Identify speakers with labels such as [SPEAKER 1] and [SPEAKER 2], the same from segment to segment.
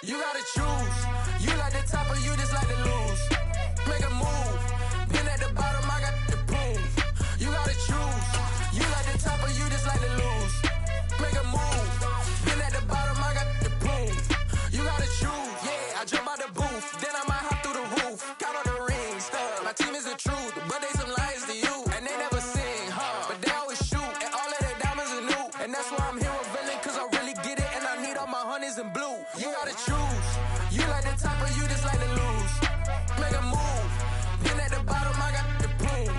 [SPEAKER 1] You gotta choose. You like the top or you just like to lose. Make a move. Been at the bottom, I got the proof. You gotta choose. You like the top or you just like to lose. Make a move. Been at the bottom, I got the proof. You gotta choose. Yeah, I jump out the booth. Then I might hop through the roof. Count on the rings. My team is the truth, but they some liars to you. And they never sing, but they always shoot. And all of their diamonds are new. And that's why I'm here revealing, cause I really get it. And I need all my honeys in blue. You gotta choose. You like the top or you just like to lose. Make a move. Been at the bottom, I got the proof.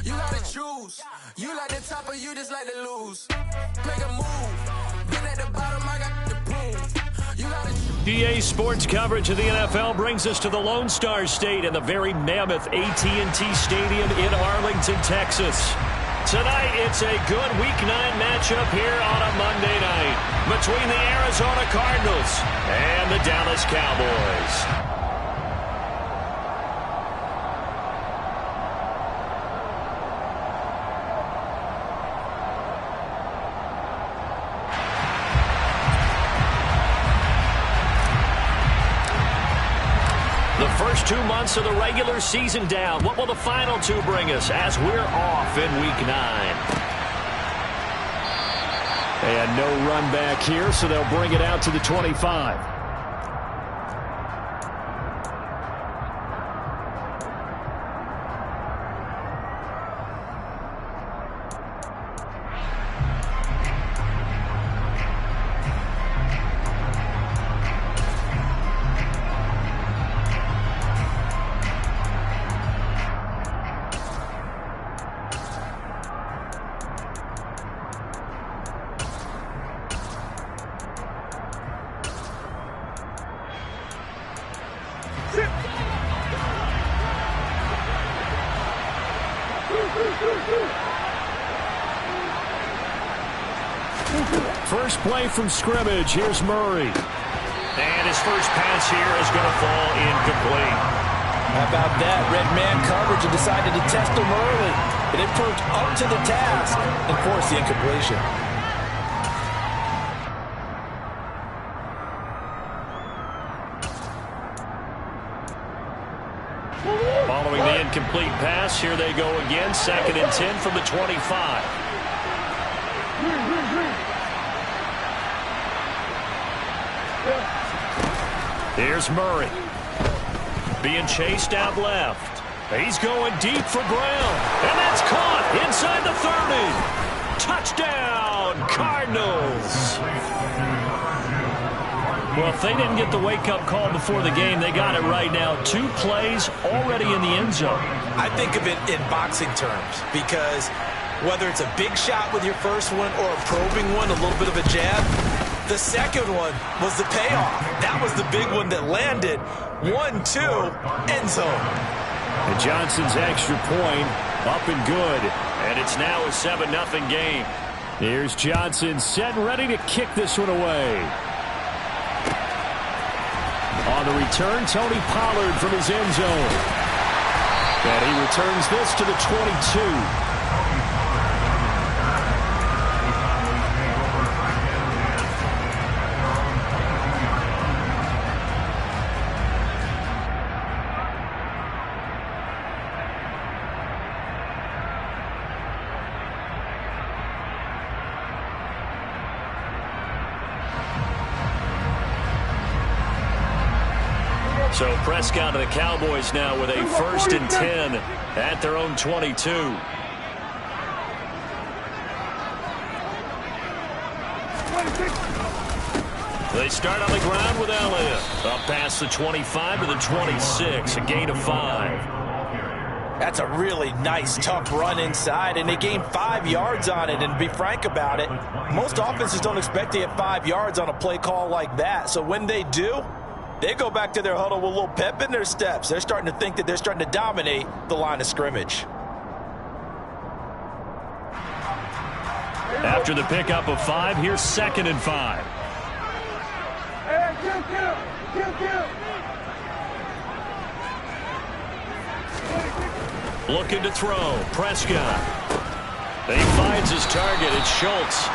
[SPEAKER 1] You gotta choose. You like the top or you just like to lose. Make a move. Been at the bottom, I got the proof. You gotta choose.
[SPEAKER 2] EA Sports coverage of the NFL brings us to the Lone Star State and the very mammoth AT&T Stadium in Arlington, Texas. Tonight, it's a good Week 9 matchup here on a Monday night between the Arizona Cardinals and the Dallas Cowboys. The first 2 months of the regular season down. What will the final 2 bring us as we're off in Week 9? And no run back here, so they'll bring it out to the 25. First play from scrimmage. Here's Murray. And his first pass here is going to fall incomplete.
[SPEAKER 3] How about that? Red man coverage and decided to test him early. And it proved up to the task and forced the incompletion.
[SPEAKER 2] Following the incomplete pass, here they go again. 2nd and 10 from the 25. Here's Murray. Being chased out left. He's going deep for Brown. And that's caught inside the 30. Touchdown, Cardinals. Well, if they didn't get the wake-up call before the game, they got it right now. 2 plays already in the end zone.
[SPEAKER 3] I think of it in boxing terms because whether it's a big shot with your first one or a probing one, a little bit of a jab, the second one was the payoff. That was the big one that landed. 1-2, end zone.
[SPEAKER 2] And Johnson's extra point up and good. And it's now a 7-0 game. Here's Johnson set and ready to kick this one away. On the return, Tony Pollard from his end zone. And he returns this to the 22. So Prescott and the Cowboys now with a 1st and 10 at their own 22. They start on the ground with Elliott. Up past the 25 to the 26, a gain of 5.
[SPEAKER 3] That's a really nice, tough run inside, and they gained 5 yards on it. And to be frank about it, most offenses don't expect to get 5 yards on a play call like that. So when they do, they go back to their huddle with a little pep in their steps. They're starting to think that they're starting to dominate the line of scrimmage.
[SPEAKER 2] After the pickup of 5, here's 2nd and 5. Looking to throw. Prescott. He finds his target. It's Schultz.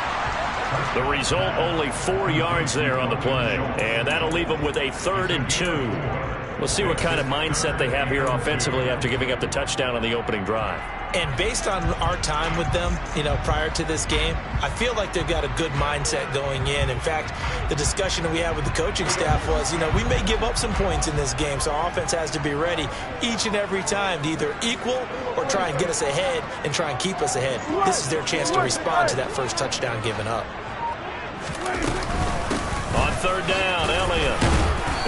[SPEAKER 2] The result, only 4 yards there on the play. And that'll leave them with a 3rd and 2. We'll see what kind of mindset they have here offensively after giving up the touchdown on the opening drive.
[SPEAKER 3] And based on our time with them, prior to this game, I feel like they've got a good mindset going in. In fact, the discussion that we had with the coaching staff was, we may give up some points in this game, so our offense has to be ready each and every time to either equal or try and get us ahead and try and keep us ahead. This is their chance to respond to that first touchdown given up.
[SPEAKER 2] On 3rd down, Elliott.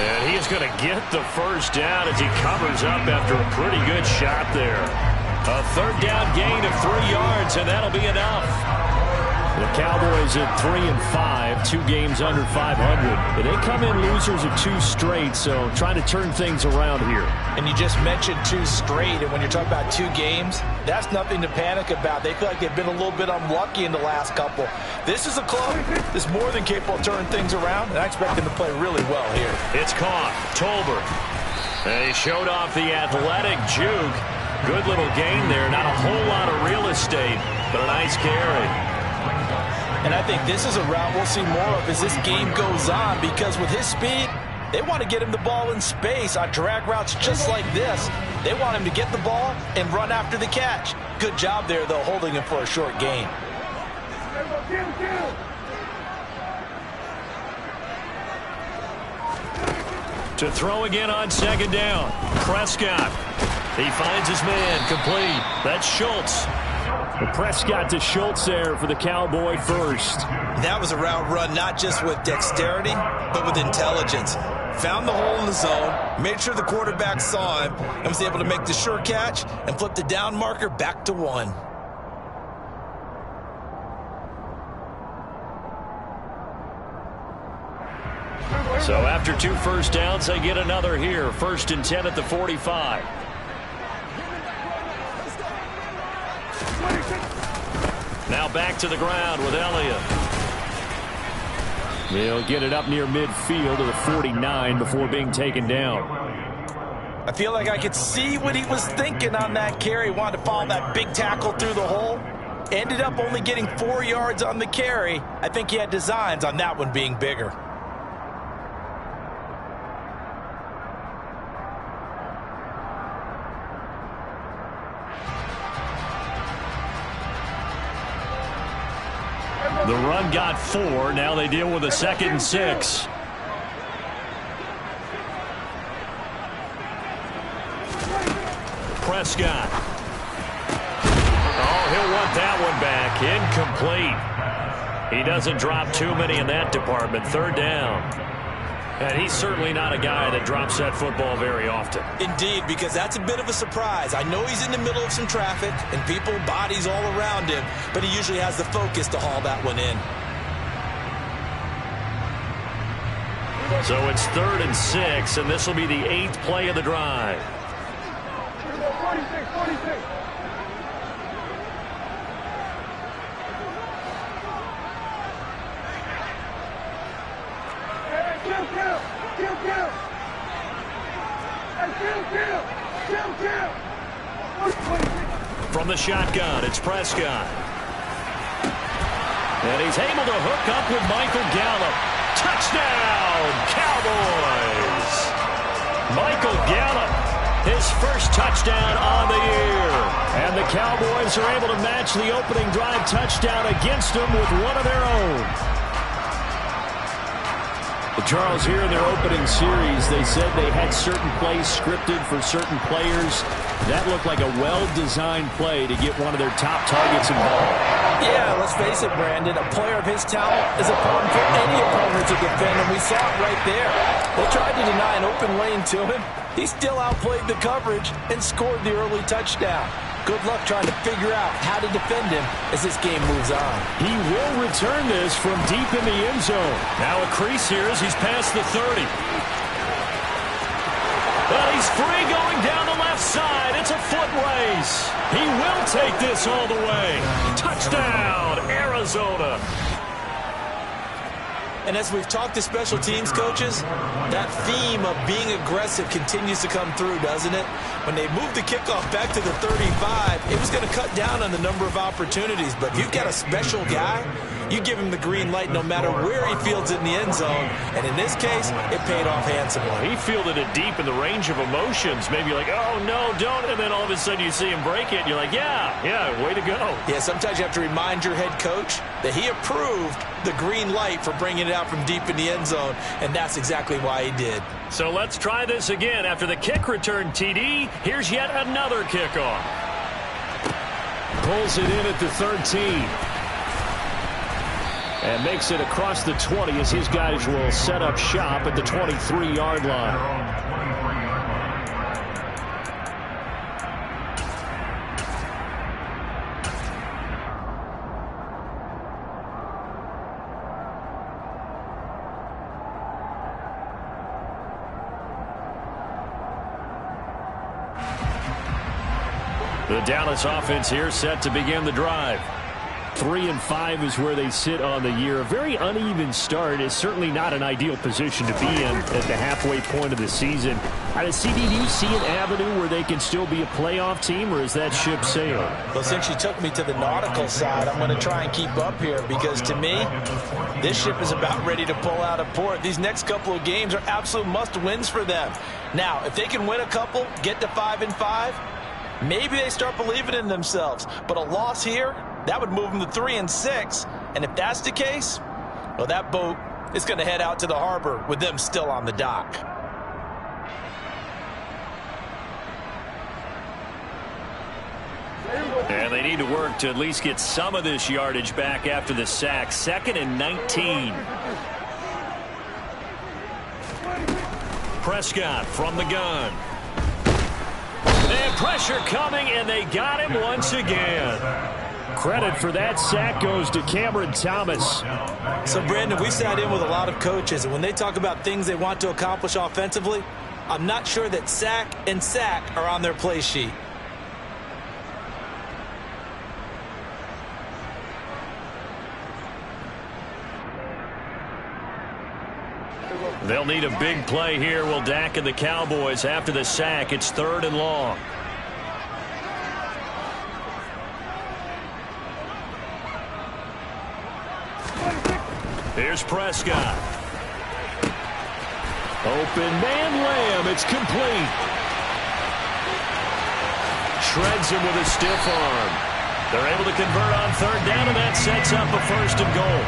[SPEAKER 2] And he is going to get the first down as he covers up after a pretty good shot there. A 3rd down gain of 3 yards, and that'll be enough. The Cowboys at 3-5, 2 games under 500. But they come in losers of 2 straight, so trying to turn things around here.
[SPEAKER 3] And you just mentioned 2 straight, and when you're talking about 2 games, that's nothing to panic about. They feel like they've been a little bit unlucky in the last couple. This is a club that's more than capable of turning things around, and I expect them to play really well here.
[SPEAKER 2] It's caught. Tolbert. And he showed off the athletic juke. Good little gain there. Not a whole lot of real estate, but a nice carry.
[SPEAKER 3] And I think this is a route we'll see more of as this game goes on, because with his speed, they want to get him the ball in space on drag routes just like this. They want him to get the ball and run after the catch. Good job there, though, holding him for a short gain.
[SPEAKER 2] To throw again on 2nd down. Prescott. He finds his man complete. That's Schultz. Prescott to Schultz there for the Cowboy first.
[SPEAKER 3] That was a route run not just with dexterity, but with intelligence. Found the hole in the zone, made sure the quarterback saw him, and was able to make the sure catch and flip the down marker back to 1.
[SPEAKER 2] So after 2 first downs, they get another here. 1st and 10 at the 45. Now back to the ground with Elliott. He'll get it up near midfield to the 49 before being taken down.
[SPEAKER 3] I feel like I could see what he was thinking on that carry. Wanted to follow that big tackle through the hole. Ended up only getting 4 yards on the carry. I think he had designs on that one being bigger.
[SPEAKER 2] The run got 4. Now they deal with a 2nd and 6. Prescott. Oh, he'll want that one back. Incomplete. He doesn't drop too many in that department. 3rd down. And he's certainly not a guy that drops that football very often.
[SPEAKER 3] Indeed, because that's a bit of a surprise. I know he's in the middle of some traffic and people, bodies all around him, but he usually has the focus to haul that one in.
[SPEAKER 2] So it's 3rd and 6, and this will be the 8th play of the drive.
[SPEAKER 1] 46.
[SPEAKER 2] From the shotgun, it's Prescott. And he's able to hook up with Michael Gallup. Touchdown, Cowboys! Michael Gallup, his first touchdown on the year. And the Cowboys are able to match the opening drive touchdown against them with one of their own. Charles, here in their opening series, they said they had certain plays scripted for certain players. That looked like a well-designed play to get one of their top targets involved.
[SPEAKER 3] Yeah, let's face it, Brandon. A player of his talent is a problem for any opponent to defend, and we saw it right there. They tried to deny an open lane to him. He still outplayed the coverage and scored the early touchdown. Good luck trying to figure out how to defend him as this game moves on.
[SPEAKER 2] He will return this from deep in the end zone. Now a crease here as he's past the 30. And he's free going down the left side. It's a foot race. He will take this all the way. Touchdown, Arizona.
[SPEAKER 3] And as we've talked to special teams coaches, that theme of being aggressive continues to come through, doesn't it? When they moved the kickoff back to the 35, it was going to cut down on the number of opportunities. But if you've got a special guy, You give him the green light no matter where he fields it in the end zone, and in this case, it paid off handsomely.
[SPEAKER 2] He fielded it deep in the range of emotions. Maybe like, oh, no, don't, and then all of a sudden you see him break it, and you're like, yeah, way to go.
[SPEAKER 3] Yeah, sometimes you have to remind your head coach that he approved the green light for bringing it out from deep in the end zone, and that's exactly why he did.
[SPEAKER 2] So let's try this again. After the kick return TD, here's yet another kickoff. Pulls it in at the 13. And makes it across the 20 as his guys will set up shop at the 23-yard line. The Dallas offense here set to begin the drive. 3-5 is where they sit on the year. A very uneven start is certainly not an ideal position to be in at the halfway point of the season. CD, do you see an avenue where they can still be a playoff team, or is that ship sailed?
[SPEAKER 3] Well, since you took me to the nautical side, I'm going to try and keep up here because, to me, this ship is about ready to pull out of port. These next couple of games are absolute must-wins for them. Now, if they can win a couple, get to 5-5, maybe they start believing in themselves. But a loss here, that would move them to 3-6. And if that's the case, well, that boat is going to head out to the harbor with them still on the dock.
[SPEAKER 2] And they need to work to at least get some of this yardage back after the sack. 2nd and 19. Prescott from the gun. And pressure coming, and they got him once again. Credit for that sack goes to Cameron Thomas.
[SPEAKER 3] So, Brandon, we sat in with a lot of coaches, and when they talk about things they want to accomplish offensively, I'm not sure that sack and sack are on their play sheet.
[SPEAKER 2] They'll need a big play here. Will Dak and the Cowboys after the sack. It's 3rd and long. Here's Prescott. Open man Lamb. It's complete. Shreds him with a stiff arm. They're able to convert on 3rd down, and that sets up a 1st and goal.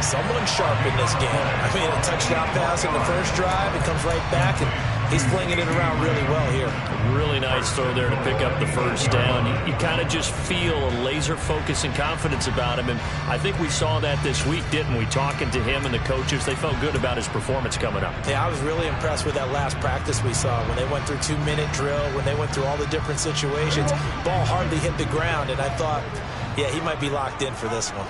[SPEAKER 3] Someone sharp in this game. I mean, a touchdown pass in the first drive. It comes right back, and he's flinging it around really well here.
[SPEAKER 2] Really nice throw there to pick up the 1st down. You kind of just feel a laser focus and confidence about him, and I think we saw that this week, didn't we? Talking to him and the coaches, they felt good about his performance coming up.
[SPEAKER 3] Yeah, I was really impressed with that last practice we saw when they went through 2-minute drill, when they went through all the different situations. Ball hardly hit the ground, and I thought, yeah, he might be locked in for this one.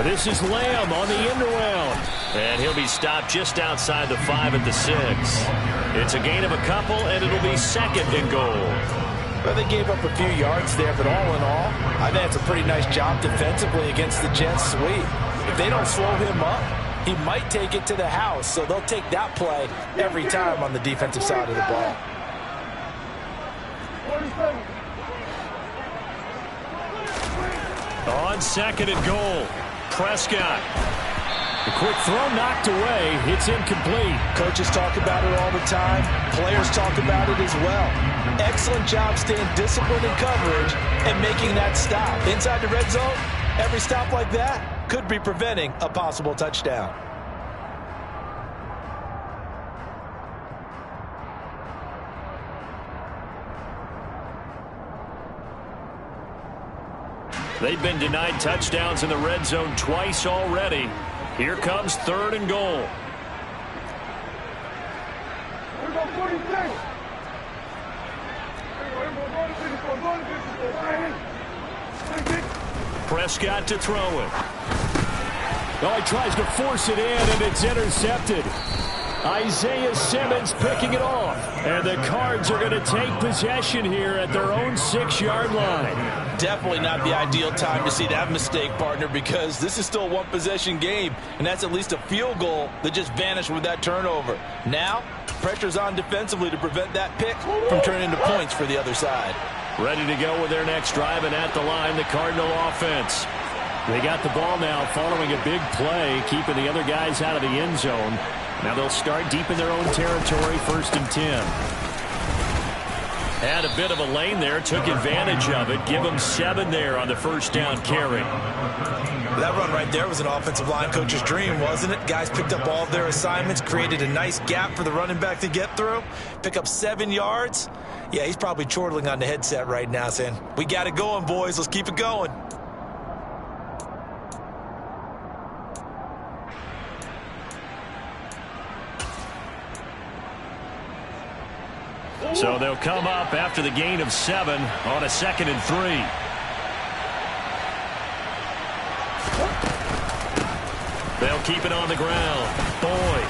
[SPEAKER 2] This is Lamb on the end around. And he'll be stopped just outside the 5 at the 6. It's a gain of a couple, and it'll be 2nd and goal.
[SPEAKER 3] Well, they gave up a few yards there, but all in all, I think it's a pretty nice job defensively against the Jets sweep. If they don't slow him up, he might take it to the house, so they'll take that play every time on the defensive side of the ball.
[SPEAKER 2] On 2nd and goal, Prescott. The quick throw knocked away. It's incomplete.
[SPEAKER 3] Coaches talk about it all the time. Players talk about it as well. Excellent job staying disciplined in coverage and making that stop. Inside the red zone, every stop like that could be preventing a possible touchdown.
[SPEAKER 2] They've been denied touchdowns in the red zone twice already. Here comes 3rd and goal. Prescott to throw it.
[SPEAKER 4] Oh, he tries to force it in, and it's intercepted. Isaiah Simmons picking it off. And the Cards are going to take possession here at their own 6-yard line.
[SPEAKER 3] Definitely not the ideal time to see that mistake, partner, because this is still a one-possession game, and that's at least a field goal that just vanished with that turnover. Now, pressure's on defensively to prevent that pick from turning into points for the other side.
[SPEAKER 2] Ready to go with their next drive, and at the line, the Cardinal offense.
[SPEAKER 4] They got the ball now following a big play, keeping the other guys out of the end zone. Now they'll start deep in their own territory, 1st and 10.
[SPEAKER 2] Had a bit of a lane there, took advantage of it. Give them 7 there on the first down carry.
[SPEAKER 3] That run right there was an offensive line coach's dream, wasn't it? Guys picked up all of their assignments, created a nice gap for the running back to get through, pick up 7 yards. Yeah, he's probably chortling on the headset right now saying, we got it going, boys. Let's keep it going.
[SPEAKER 2] So they'll come up after the gain of 7 on a 2nd and 3. They'll keep it on the ground. Boyd.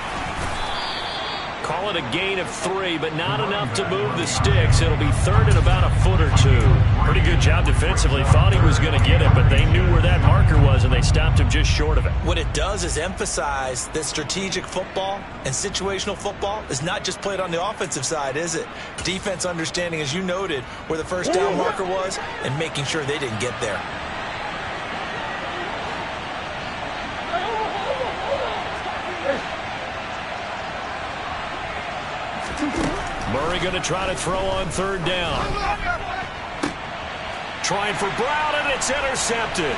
[SPEAKER 2] Call it a gain of 3, but not enough to move the sticks. It'll be 3rd and about a foot or 2. Pretty good job defensively. Thought he was going to get it, but they knew where that marker was, and they stopped him just short of it.
[SPEAKER 3] What it does is emphasize that strategic football and situational football is not just played on the offensive side, is it? Defense understanding, as you noted, where the first down marker was and making sure they didn't get there.
[SPEAKER 2] Murray going to try to throw on 3rd down. Trying for Brown, and it's intercepted.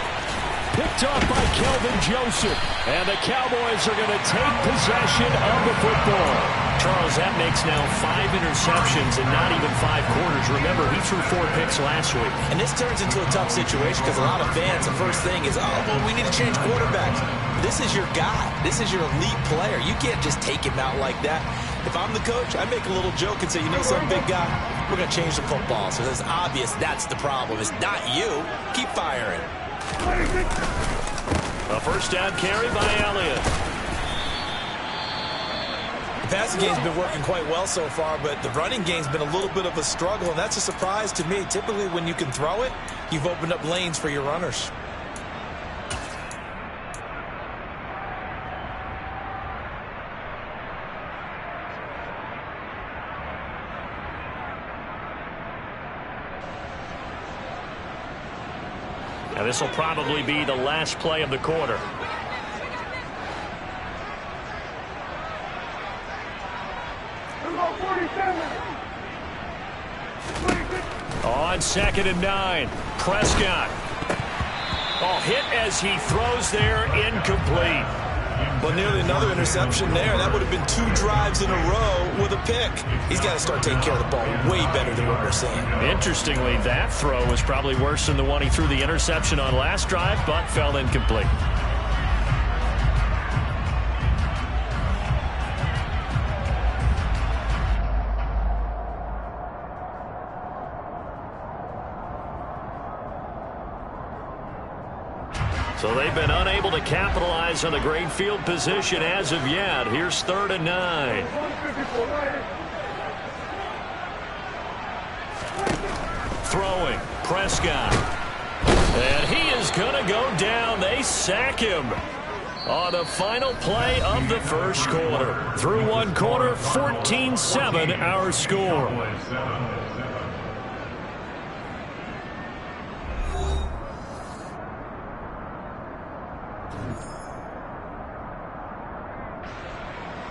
[SPEAKER 4] Picked off by Kelvin Joseph.
[SPEAKER 2] And the Cowboys are going to take possession of the football. Charles, that makes now 5 interceptions in not even 5 quarters. Remember, he threw 4 picks last week.
[SPEAKER 3] And this turns into a tough situation because a lot of fans, the first thing is, oh, well, we need to change quarterbacks. This is your guy. This is your elite player. You can't just take him out like that. If I'm the coach, I make a little joke and say, you know something, big guy? We're going to change the football. So it's obvious that's the problem. It's not you. Keep firing.
[SPEAKER 2] A first down carry by Elliott.
[SPEAKER 3] The passing game's been working quite well so far, but the running game's been a little bit of a struggle, and that's a surprise to me. Typically, when you can throw it, you've opened up lanes for your runners.
[SPEAKER 2] Now this will probably be the last play of the quarter. On 2nd and 9, Prescott. Oh, hit as he throws there, incomplete.
[SPEAKER 3] Well, nearly another interception there. That would have been 2 drives in a row with a pick. He's got to start taking care of the ball way better than what we're seeing.
[SPEAKER 2] Interestingly, that throw was probably worse than the one he threw the interception on last drive, but fell incomplete. So they've been unable to capitalize on the great field position as of yet. Here's 3rd and 9. Throwing, Prescott. And he is going to go down. They sack him on the final play of the first quarter. Through 1 quarter, 14-7 our score.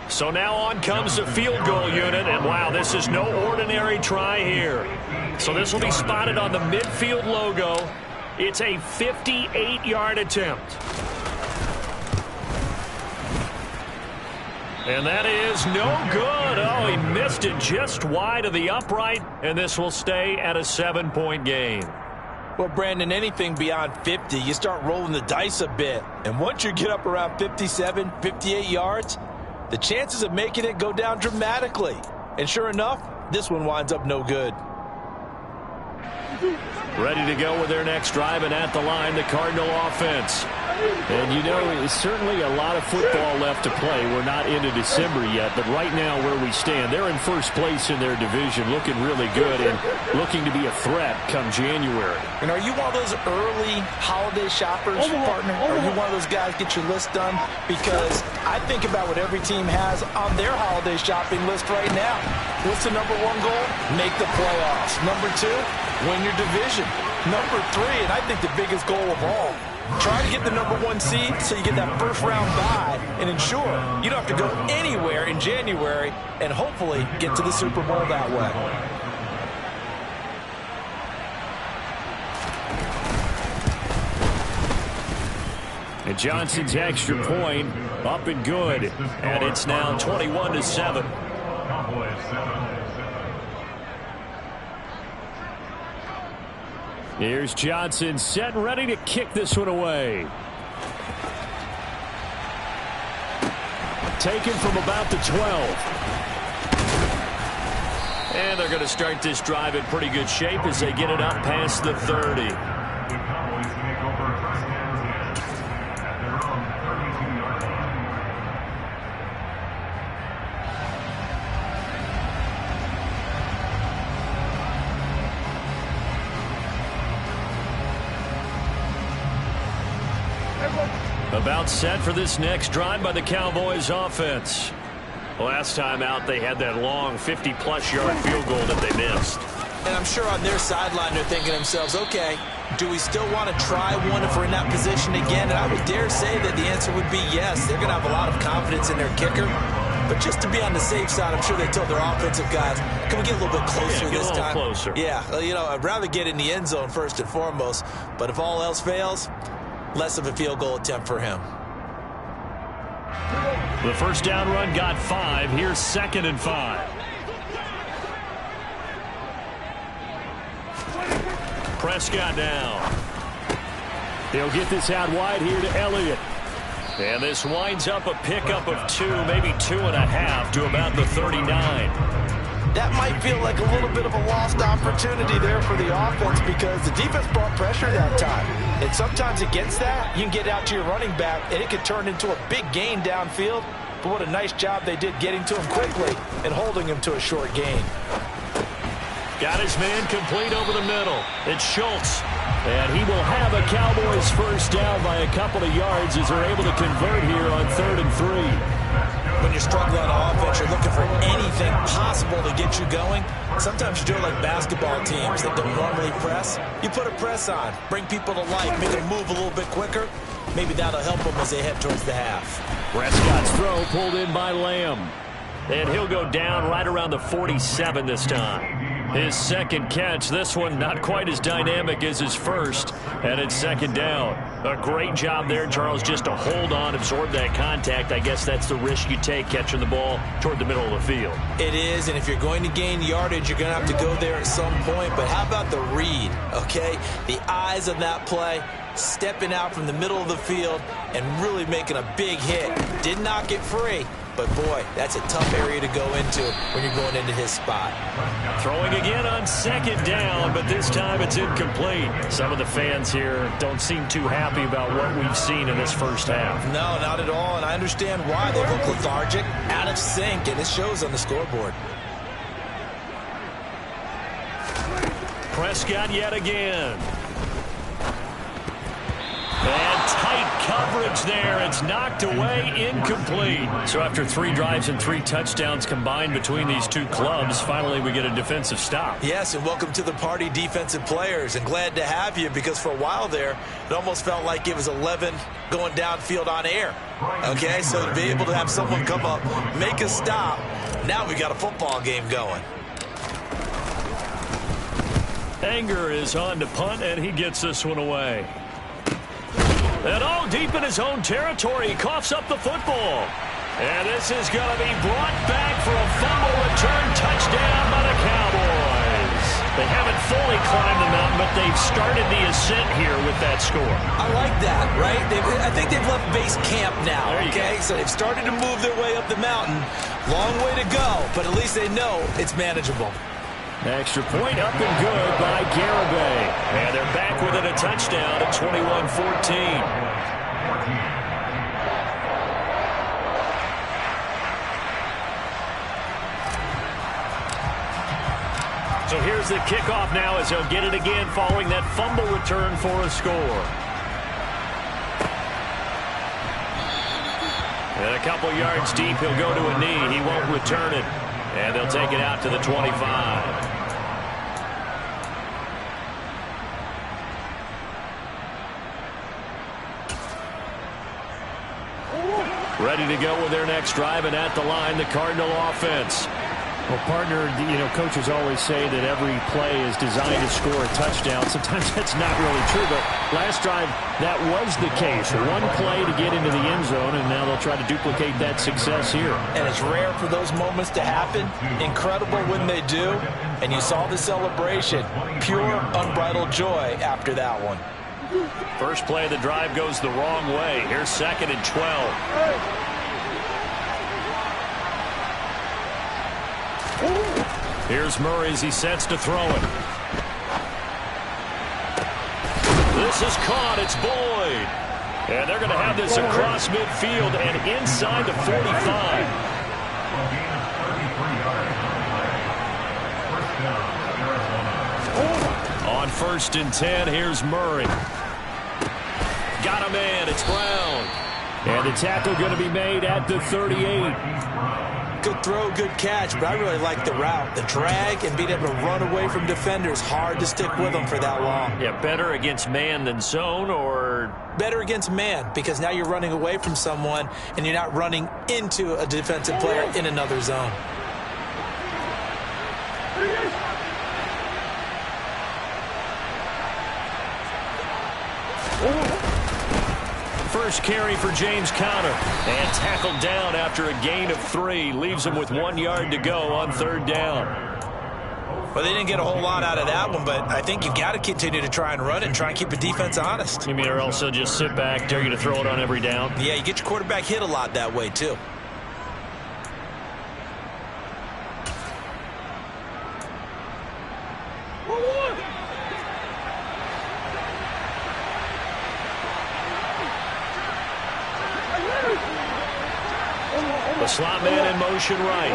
[SPEAKER 2] So now on comes the field goal unit, and wow, this is no ordinary try here. So this will be spotted on the midfield logo. It's a 58-yard attempt. And that is no good. Oh, he missed it just wide of the upright, and this will stay at a 7-point game.
[SPEAKER 3] Well, Brandon, anything beyond 50, you start rolling the dice a bit. And once you get up around 57, 58 yards, the chances of making it go down dramatically. And sure enough, this one winds up no good.
[SPEAKER 2] Ready to go with their next drive, and at the line, the Cardinal offense. And you know, it's certainly a lot of football left to play. We're not into December yet, but right now where we stand, they're in first place in their division, looking really good and looking to be a threat come January.
[SPEAKER 3] And are you one of those early holiday shoppers, partner? Are you one of those guys get your list done? Because I think about what every team has on their holiday shopping list right now. What's the number one goal? Make the playoffs. Number two, win your division. Number three, and I think the biggest goal of all, try to get the number one seed so you get that first round bye and ensure you don't have to go anywhere in January and hopefully get to the Super Bowl that way.
[SPEAKER 2] And Johnson's extra point up and good. And it's now 21-7. Here's Johnson set and ready to kick this one away. Taken from about the 12. And they're going to start this drive in pretty good shape as they get it up past the 30. About set for this next drive by the Cowboys offense. Last time out, they had that long 50-plus yard field goal that they missed.
[SPEAKER 3] And I'm sure on their sideline they're thinking to themselves, okay, do we still want to try one if we're in that position again? And I would dare say that the answer would be yes. They're going to have a lot of confidence in their kicker. But just to be on the safe side, I'm sure they told their offensive guys, can we get a little bit closer this time?
[SPEAKER 2] Closer.
[SPEAKER 3] Yeah, you know, I'd rather get in the end zone first and foremost. But if all else fails, less of a field goal attempt for him.
[SPEAKER 2] The first down run got 5. Here's 2nd and 5. Prescott now. They'll get this out wide here to Elliott. And this winds up a pickup of 2, maybe 2.5 to about the 39.
[SPEAKER 3] That might feel like a little bit of a lost opportunity there for the offense because the defense brought pressure that time. And sometimes against that, you can get out to your running back, and it could turn into a big gain downfield. But what a nice job they did getting to him quickly and holding him to a short gain.
[SPEAKER 2] Got his man complete over the middle. It's Schultz. And he will have a Cowboys first down by a couple of yards as they're able to convert here on 3rd and 3.
[SPEAKER 3] When you're struggling on offense, you're looking for anything possible to get you going. Sometimes you do it like basketball teams that don't normally press. You put a press on, bring people to life, make them move a little bit quicker. Maybe that'll help them as they head towards the half.
[SPEAKER 2] Prescott's throw pulled in by Lamb. And he'll go down right around the 47 this time. His second catch, this one not quite as dynamic as his first, and it's 2nd down. A great job there, Charles, just to hold on, absorb that contact. I guess that's the risk you take catching the ball toward the middle of the field.
[SPEAKER 3] It is, and if you're going to gain yardage, you're going to have to go there at some point. But how about the read, okay? The eyes of that play, stepping out from the middle of the field and really making a big hit. Did not get free. But, boy, that's a tough area to go into when you're going into his spot.
[SPEAKER 2] Throwing again on 2nd down, but this time it's incomplete. Some of the fans here don't seem too happy about what we've seen in this first half.
[SPEAKER 3] No, not at all, and I understand why. They look lethargic, out of sync, and it shows on the scoreboard.
[SPEAKER 2] Prescott yet again. And tight coverage there. It's knocked away, incomplete. So after 3 drives and 3 touchdowns combined between these two clubs, finally we get a defensive stop.
[SPEAKER 3] Yes, and welcome to the party, defensive players. And glad to have you because for a while there, it almost felt like it was 11 going downfield on air. Okay, so to be able to have someone come up, make a stop, now we got a football game going.
[SPEAKER 2] Anger is on to punt, and he gets this one away. And all deep in his own territory, he coughs up the football. And this is going to be brought back for a fumble return touchdown by the Cowboys. They haven't fully climbed the mountain, but they've started the ascent here with that score.
[SPEAKER 3] I like that, right? I think they've left base camp now, okay? So they've started to move their way up the mountain. Long way to go, but at least they know it's manageable.
[SPEAKER 2] Extra point up and good by Garibay. And they're back within a touchdown at 21-14. Here's the kickoff now as he'll get it again following that fumble return for a score. And a couple yards deep, he'll go to a knee. He won't return it. And they'll take it out to the 25. Ready to go with their next drive, and at the line, the Cardinal offense.
[SPEAKER 4] Well, partner, coaches always say that every play is designed to score a touchdown. Sometimes that's not really true, but last drive, that was the case. One play to get into the end zone, and now they'll try to duplicate that success here.
[SPEAKER 3] And it's rare for those moments to happen. Incredible when they do. And you saw the celebration. Pure, unbridled joy after that one.
[SPEAKER 2] First play of the drive goes the wrong way. Here's 2nd and 12. Here's Murray as he sets to throw it. This is caught. It's Boyd. And they're going to have this across midfield and inside the 45. On 1st and 10, here's Murray. Got a man. It's Brown.
[SPEAKER 4] And the tackle going to be made at the 38.
[SPEAKER 3] Good throw, good catch, but I really like the route. The drag and being able to run away from defenders, hard to stick with them for that long.
[SPEAKER 2] Yeah, better against man than zone, or?
[SPEAKER 3] Better against man, because now you're running away from someone and you're not running into a defensive player in another zone.
[SPEAKER 2] First carry for James Conner. And tackled down after a gain of 3. Leaves him with 1 yard to go on 3rd down.
[SPEAKER 3] Well, they didn't get a whole lot out of that one, but I think you've got to continue to try and run it and try and keep the defense honest.
[SPEAKER 2] You mean, or also just sit back, dare you to throw it on every down?
[SPEAKER 3] Yeah, you get your quarterback hit a lot that way, too.
[SPEAKER 2] The slot man in motion right.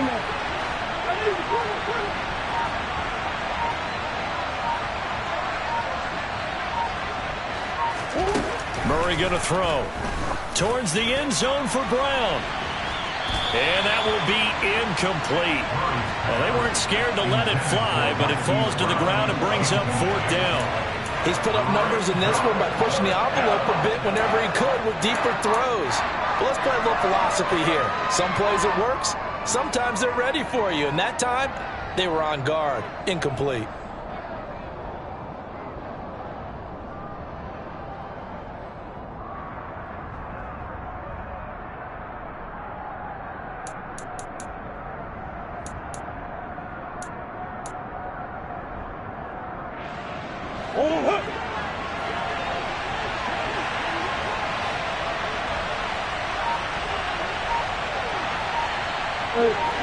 [SPEAKER 2] Murray going to throw. Towards the end zone for Brown. And that will be incomplete. Well, they weren't scared to let it fly, but it falls to the ground and brings up 4th down.
[SPEAKER 3] He's put up numbers in this one by pushing the envelope a bit whenever he could with deeper throws. Well, let's play a little philosophy here. Some plays it works. Sometimes they're ready for you. And that time, they were on guard. Incomplete.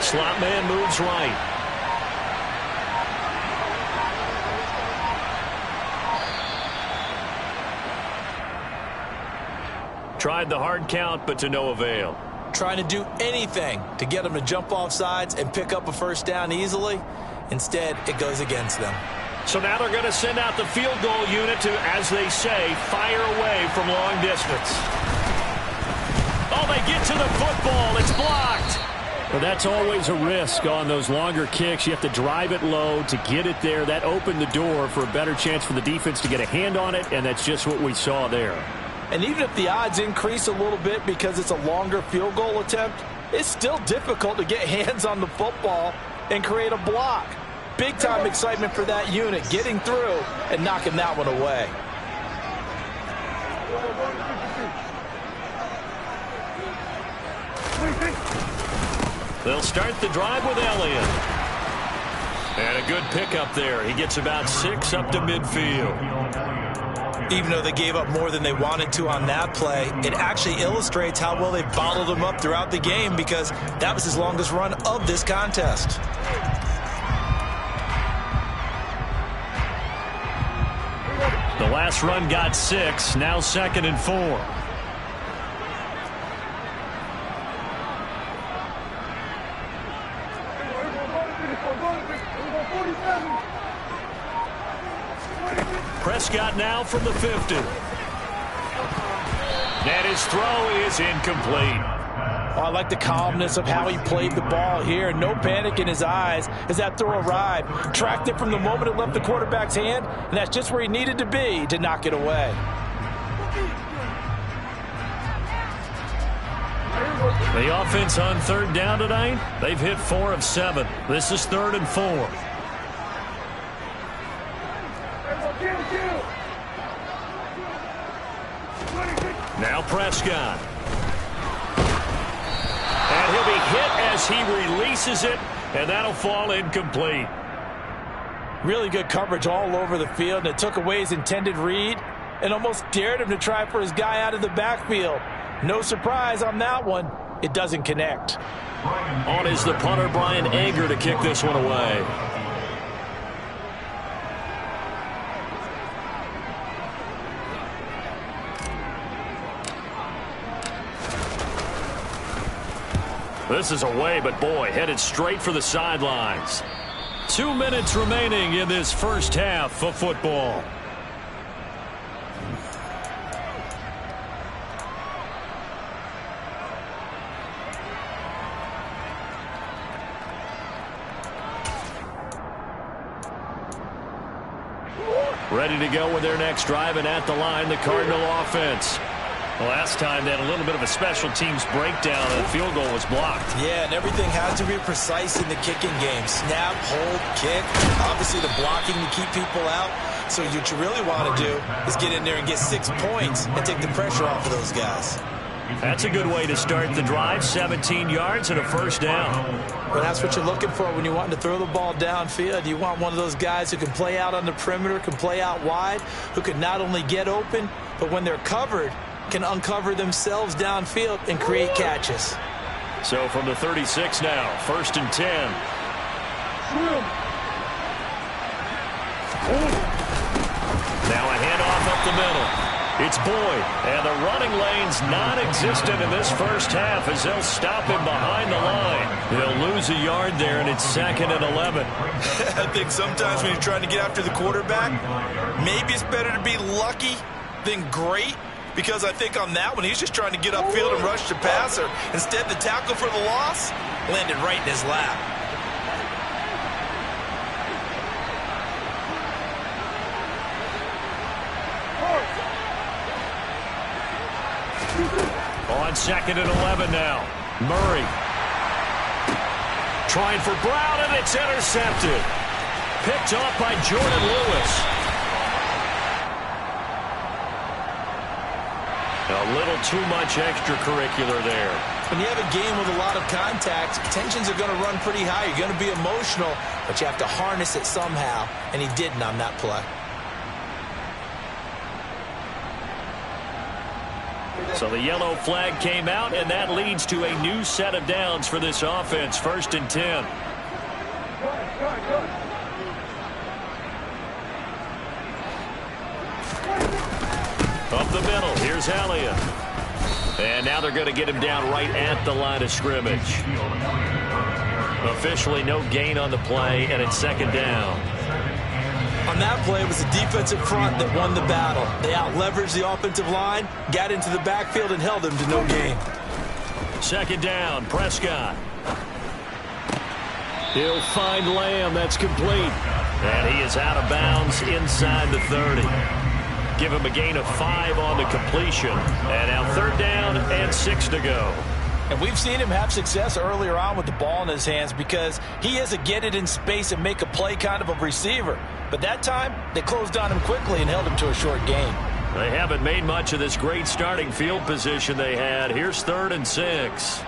[SPEAKER 2] Slot man moves right. Tried the hard count, but to no avail.
[SPEAKER 3] Trying to do anything to get them to jump off sides and pick up a 1st down easily. Instead, it goes against them.
[SPEAKER 2] So now they're going to send out the field goal unit to, as they say, fire away from long distance. Oh, they get to the football. It's blocked.
[SPEAKER 4] Well, that's always a risk on those longer kicks. You have to drive it low to get it there. That opened the door for a better chance for the defense to get a hand on it, and that's just what we saw there.
[SPEAKER 3] And even if the odds increase a little bit because it's a longer field goal attempt, it's still difficult to get hands on the football and create a block. Big-time excitement for that unit, getting through and knocking that one away.
[SPEAKER 2] They'll start the drive with Elliott. And a good pickup there. He gets about 6 up to midfield.
[SPEAKER 3] Even though they gave up more than they wanted to on that play, it actually illustrates how well they bottled him up throughout the game because that was his longest run of this contest.
[SPEAKER 2] The last run got 6. Now 2nd and 4. Prescott now from the 50. And his throw is incomplete.
[SPEAKER 3] Oh, I like the calmness of how he played the ball here. No panic in his eyes as that throw arrived. Tracked it from the moment it left the quarterback's hand, and that's just where he needed to be to knock it away.
[SPEAKER 2] The offense on third down tonight, they've hit 4 of 7. This is 3rd and 4. Now Prescott. And he'll be hit as he releases it, and that'll fall incomplete.
[SPEAKER 3] Really good coverage all over the field, and it took away his intended read and almost dared him to try for his guy out of the backfield. No surprise on that one. It doesn't connect.
[SPEAKER 2] On is the punter, Brian Anger, to kick this one away. This is away, but boy, headed straight for the sidelines. 2 minutes remaining in this first half of football. Ready to go with their next drive, and at the line, the Cardinal offense. Last time they had a little bit of a special teams breakdown, and the field goal was blocked.
[SPEAKER 3] Yeah, and everything has to be precise in the kicking game. Snap, hold, kick, obviously the blocking to keep people out. So what you really want to do is get in there and get 6 points and take the pressure off of those guys.
[SPEAKER 2] That's a good way to start the drive. 17 yards and a first down.
[SPEAKER 3] Well, that's what you're looking for when you want to throw the ball downfield. You want one of those guys who can play out on the perimeter, can play out wide, who can not only get open, but when they're covered, can uncover themselves downfield and create catches.
[SPEAKER 2] So from the 36 now, 1st and 10. Now a handoff up the middle. It's Boyd, and the running lane's non-existent in this first half as they'll stop him behind the line. They'll lose a yard there, and it's 2nd and 11.
[SPEAKER 3] I think sometimes when you're trying to get after the quarterback, maybe it's better to be lucky than great, because I think on that one, he's just trying to get upfield and rush the passer. Instead, the tackle for the loss landed right in his lap.
[SPEAKER 2] On 2nd and 11 now. Murray. Trying for Brown, and it's intercepted. Picked off by Jordan Lewis. A little too much extracurricular there.
[SPEAKER 3] When you have a game with a lot of contact, tensions are going to run pretty high. You're going to be emotional, but you have to harness it somehow, and he didn't on that play.
[SPEAKER 2] So the yellow flag came out, and that leads to a new set of downs for this offense. 1st and 10. Up the middle, here's Elliott. And now they're going to get him down right at the line of scrimmage. Officially no gain on the play, and it's 2nd down.
[SPEAKER 3] On that play, it was the defensive front that won the battle. They out-leveraged the offensive line, got into the backfield, and held them to no gain.
[SPEAKER 2] 2nd down, Prescott. He'll find Lamb. That's complete. And he is out of bounds inside the 30. Give him a gain of 5 on the completion. And now 3rd down and 6 to go.
[SPEAKER 3] And we've seen him have success earlier on with the ball in his hands because he is a get it in space and make a play kind of a receiver. But that time, they closed on him quickly and held him to a short gain.
[SPEAKER 2] They haven't made much of this great starting field position they had. Here's 3rd and 6.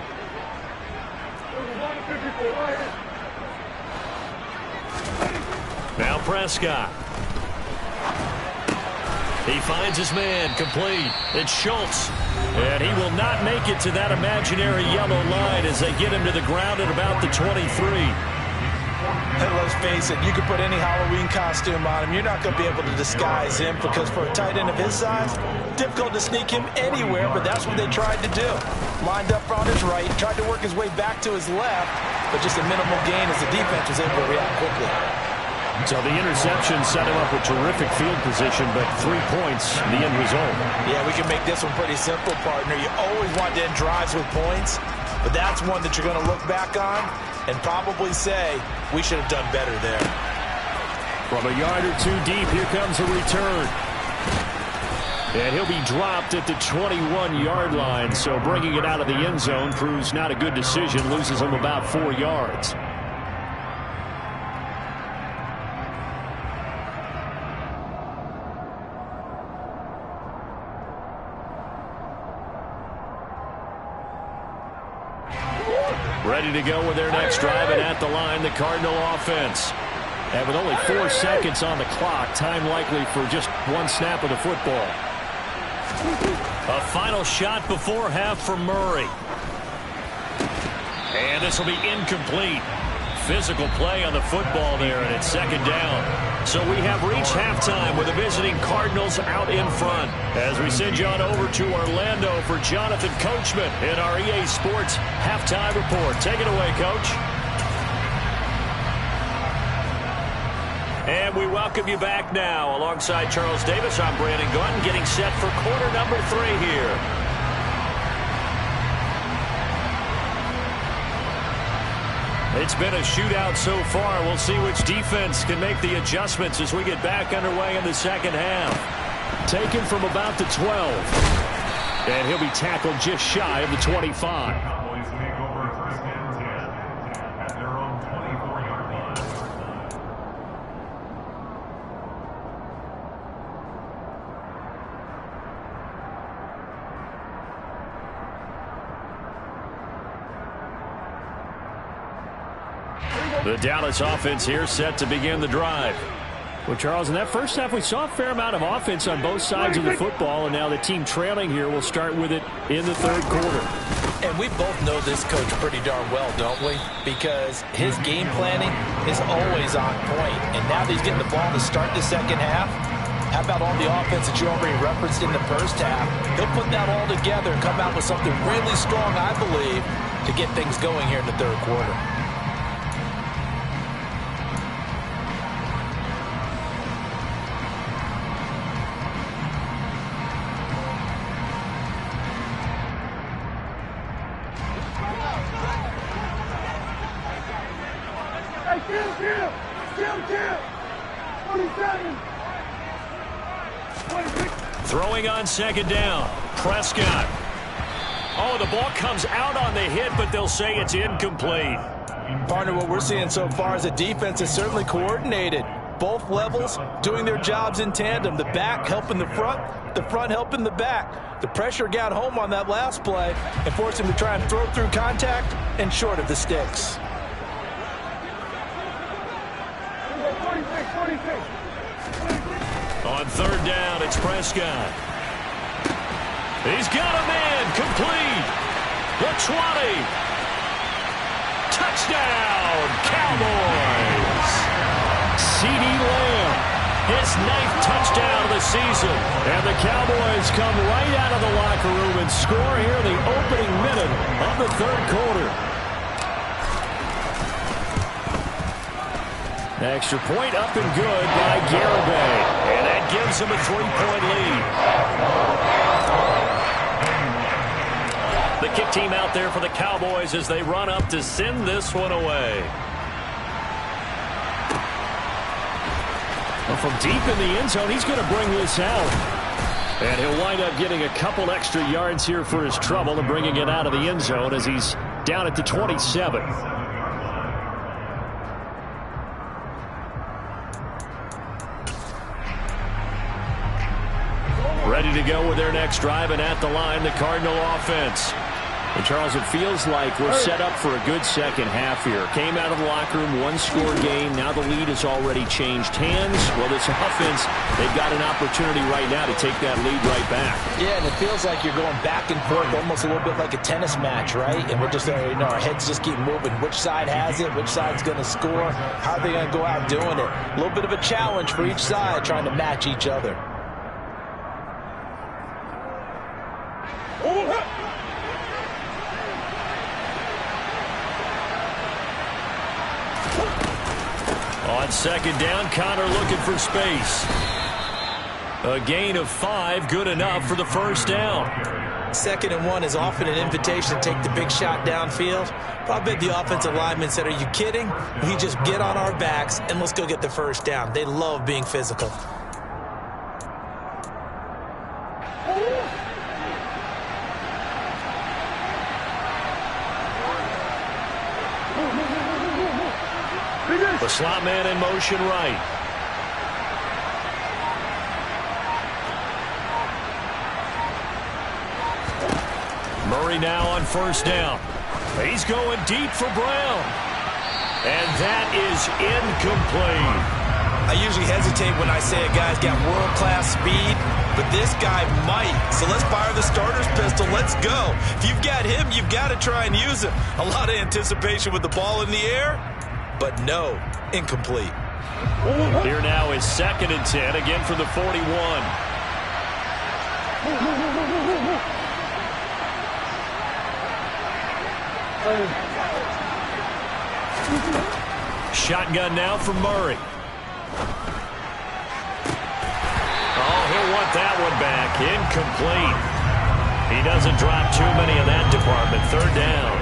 [SPEAKER 2] Now Prescott. He finds his man, complete. It's Schultz. And he will not make it to that imaginary yellow line as they get him to the ground at about the 23.
[SPEAKER 3] Hey, let's face it, you could put any Halloween costume on him. You're not going to be able to disguise him because for a tight end of his size, difficult to sneak him anywhere, but that's what they tried to do. Lined up on his right, tried to work his way back to his left, but just a minimal gain as the defense was able to react quickly.
[SPEAKER 2] So the interception set him up with terrific field position, but 3 points, the end result.
[SPEAKER 3] Yeah, we can make this one pretty simple, partner. You always want to end drives with points, but that's one that you're going to look back on and probably say, we should have done better there.
[SPEAKER 2] From a yard or two deep, here comes a return. And he'll be dropped at the 21-yard line, so bringing it out of the end zone proves not a good decision, loses him about 4 yards. Ready to go with their next drive, and at the line, the Cardinal offense. And with only 4 seconds on the clock, time likely for just one snap of the football. A final shot before half for Murray. And this will be incomplete. Physical play on the football there, and it's second down. So we have reached halftime with the visiting Cardinals out in front. As we send you on over to Orlando for Jonathan Coachman in our EA Sports Halftime Report. Take it away, Coach. And we welcome you back now. Alongside Charles Davis, I'm Brandon Gunn, getting set for quarter number 3 here. It's been a shootout so far. We'll see which defense can make the adjustments as we get back underway in the second half. Taken from about the 12. And he'll be tackled just shy of the 25. The Dallas offense here set to begin the drive. Well, Charles, in that first half, we saw a fair amount of offense on both sides of the football, and now the team trailing here will start with it in the third quarter.
[SPEAKER 3] And we both know this coach pretty darn well, don't we? Because his game planning is always on point. And now that he's getting the ball to start the second half, how about all the offense that you already referenced in the first half? He'll put that all together and come out with something really strong, I believe, to get things going here in the third quarter.
[SPEAKER 2] Throwing on second down, Prescott. Oh, the ball comes out on the hit, but they'll say it's incomplete.
[SPEAKER 3] Partner, what we're seeing so far is the defense is certainly coordinated. Both levels doing their jobs in tandem. The back helping the front helping the back. The pressure got home on that last play and forced him to try and throw through contact and short of the sticks.
[SPEAKER 2] On third down, it's Prescott. He's got a man, complete. The 20. Touchdown, Cowboys. CeeDee Lamb, his 9th touchdown of the season. And the Cowboys come right out of the locker room and score here in the opening minute of the third quarter. Extra point up and good by Garibay. And that gives him a 3-point lead. The kick team out there for the Cowboys as they run up to send this one away. Well, from deep in the end zone, he's going to bring this out. And he'll wind up getting a couple extra yards here for his trouble and bringing it out of the end zone as he's down at the 27. Ready to go with their next drive, and at the line, the Cardinal offense. And Charles, it feels like we're set up for a good second half here. Came out of the locker room, one-score game. Now the lead has already changed hands. Well, this offense, they've got an opportunity right now to take that lead right back. Yeah, and it feels like you're going back and forth, almost a little bit like a tennis match, right? And we're just, our heads just keep moving. Which side has it? Which side's going to score? How are they going to go out doing it? A little bit of a challenge for each side, trying to match each other. On second down, Connor looking for space. A gain of 5, good enough for the first down.
[SPEAKER 3] 2nd and 1 is often an invitation to take the big shot downfield. But I bet the offensive lineman said, are you kidding? We just get on our backs and let's go get the first down. They love being physical.
[SPEAKER 2] The slot man in motion right. Murray now on first down. He's going deep for Brown. And that is incomplete.
[SPEAKER 3] I usually hesitate when I say a guy's got world-class speed, but this guy might. So let's fire the starter's pistol. Let's go. If you've got him, you've got to try and use him. A lot of anticipation with the ball in the air, but no, incomplete.
[SPEAKER 2] Here now is 2nd and 10, again from the 41. Shotgun now from Murray. Oh, he'll want that one back. Incomplete. He doesn't drop too many in that department. 3rd down.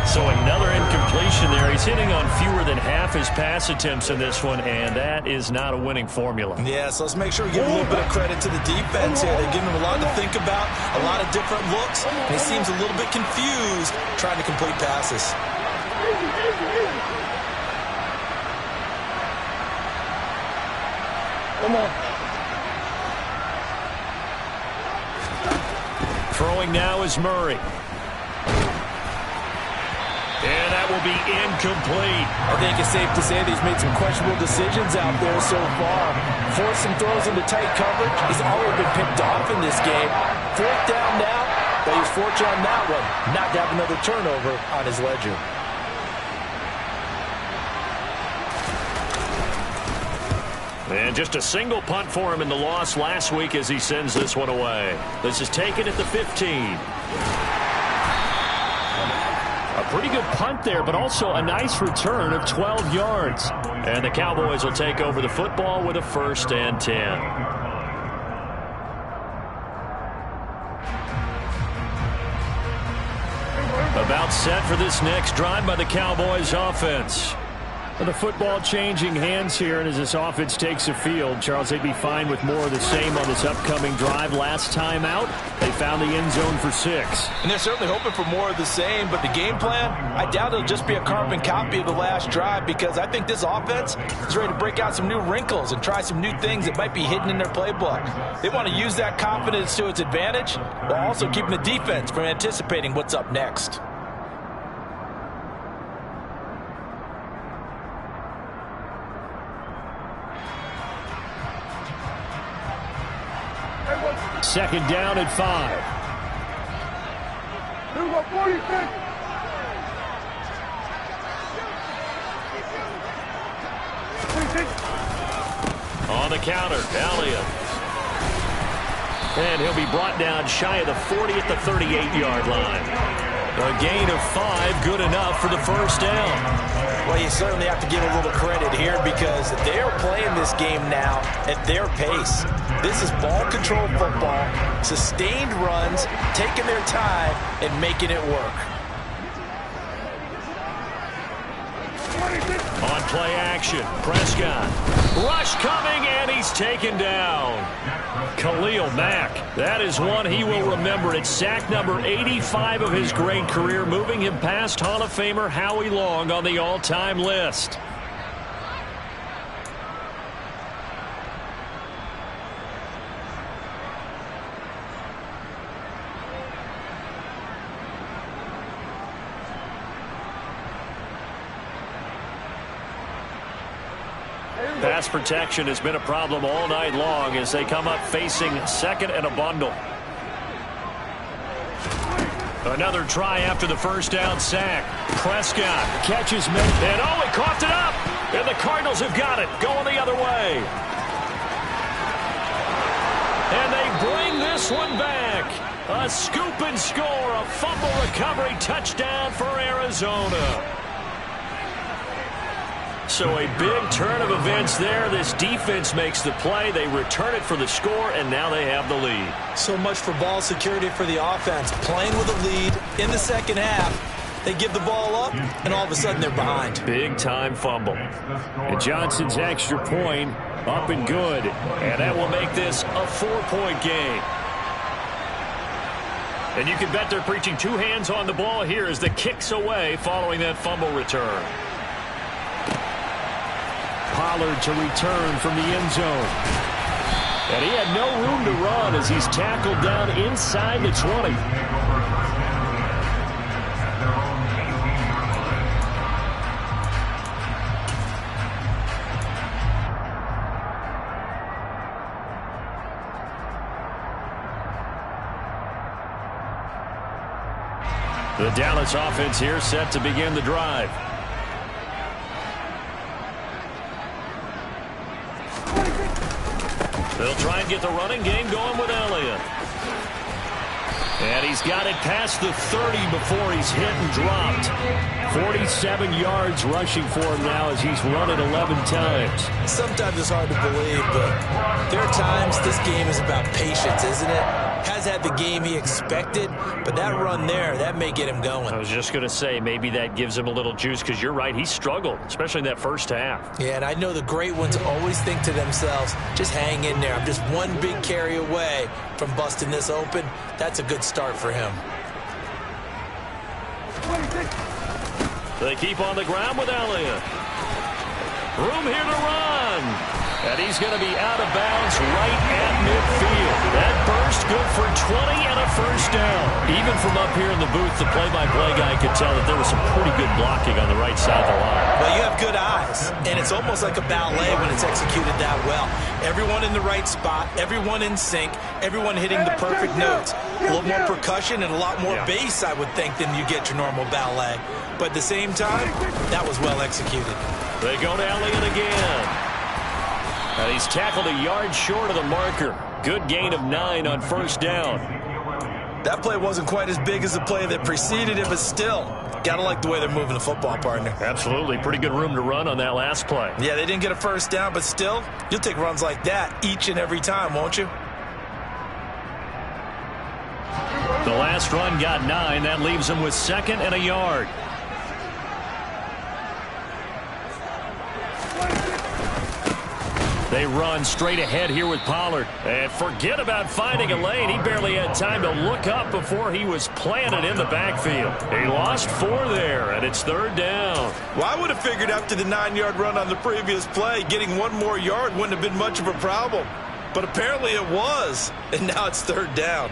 [SPEAKER 2] So another incompletion there. He's hitting on fewer than half his pass attempts in this one, and that is not a winning formula.
[SPEAKER 3] Yeah, so let's make sure we give a little bit of credit to the defense here. They're giving him a lot to think about, a lot of different looks, and he seems a little bit confused trying to complete passes.
[SPEAKER 1] Come on.
[SPEAKER 2] Throwing now is Murray. And that will be incomplete.
[SPEAKER 3] I think it's safe to say that he's made some questionable decisions out there so far. Forced some throws into tight coverage. He's already been picked off in this game. 4th down now, but he's fortunate on that one not to have another turnover on his ledger.
[SPEAKER 2] And just a single punt for him in the loss last week as he sends this one away. This is taken at the 15. A pretty good punt there, but also a nice return of 12 yards. And the Cowboys will take over the football with a 1st and 10. About set for this next drive by the Cowboys offense. The football changing hands here, and as this offense takes the field, Charles, they'd be fine with more of the same on this upcoming drive. Last time out, they found the end zone for 6.
[SPEAKER 3] And they're certainly hoping for more of the same, but the game plan, I doubt it'll just be a carbon copy of the last drive, because I think this offense is ready to break out some new wrinkles and try some new things that might be hidden in their playbook. They want to use that confidence to its advantage, while also keeping the defense from anticipating what's up next.
[SPEAKER 2] Second down at 5. On the counter, Elliott. And he'll be brought down shy of the 40 at the 38-yard line. A gain of 5, good enough for the first down.
[SPEAKER 3] Well, you certainly have to give a little credit here because they're playing this game now at their pace. This is ball control football, sustained runs, taking their time, and making it work.
[SPEAKER 2] On play action, Prescott. Rush coming, and he's taken down. Khalil Mack. That is one he will remember. It's sack number 85 of his great career, moving him past Hall of Famer Howie Long on the all-time list. Pass protection has been a problem all night long as they come up facing 2nd and a bundle. Another try after the first down sack. Prescott catches mid, and oh, he coughed it up. And the Cardinals have got it, going the other way. And they bring this one back. A scoop and score, a fumble recovery touchdown for Arizona. So a big turn of events there. This defense makes the play. They return it for the score, and now they have the lead.
[SPEAKER 3] So much for ball security for the offense. Playing with a lead in the second half. They give the ball up, and all of a sudden they're behind.
[SPEAKER 2] Big-time fumble.
[SPEAKER 4] And Johnson's extra point up and good.
[SPEAKER 2] And that will make this a 4-point game. And you can bet they're preaching two hands on the ball here as the kick's away following that fumble return.
[SPEAKER 4] Pollard to return from the end zone. And he had no room to run as he's tackled down inside the 20.
[SPEAKER 2] The Dallas offense here set to begin the drive. They'll try and get the running game going with Elliott. And he's got it past the 30 before he's hit and dropped. 47 yards rushing for him now as he's run it 11 times.
[SPEAKER 3] Sometimes it's hard to believe, but there are times this game is about patience, isn't it? Has had the game he expected, but that run there, that may get him going.
[SPEAKER 2] I was just going to say, maybe that gives him a little juice because you're right, he struggled, especially in that first half.
[SPEAKER 3] Yeah, and I know the great ones always think to themselves, just hang in there. I'm just one big carry away from busting this open. That's a good start for him.
[SPEAKER 2] They keep on the ground with Elliott. Room here to run. And he's going to be out of bounds right at midfield. That burst good for 20 and a first down. Even from up here in the booth, the play-by-play guy could tell that there was some pretty good blocking on the right side of the line.
[SPEAKER 3] Well, you have good eyes, and it's almost like a ballet when it's executed that well. Everyone in the right spot, everyone in sync, everyone hitting the perfect notes. A little more percussion and a lot more bass, I would think, than you get your normal ballet. But at the same time, that was well executed.
[SPEAKER 2] They go to Elliott again. And he's tackled a yard short of the marker. Good gain of 9 on first down.
[SPEAKER 3] That play wasn't quite as big as the play that preceded it, but still, got to like the way they're moving the football, partner.
[SPEAKER 2] Absolutely. Pretty good room to run on that last play.
[SPEAKER 3] Yeah, they didn't get a first down, but still, you'll take runs like that each and every time, won't you?
[SPEAKER 2] The last run got 9. That leaves him with 2nd and a yard. They run straight ahead here with Pollard. And forget about finding a lane. He barely had time to look up before he was planted in the backfield. He lost 4 there, and it's 3rd down.
[SPEAKER 3] Well, I would have figured after the 9-yard run on the previous play, getting 1 more yard wouldn't have been much of a problem. But apparently it was, and now it's 3rd down.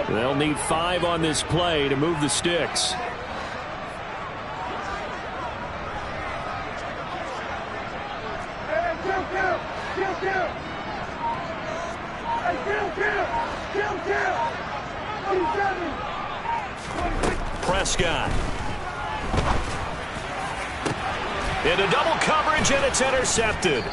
[SPEAKER 4] They'll need 5 on this play to move the sticks.
[SPEAKER 2] Prescott. Into double coverage, and it's intercepted.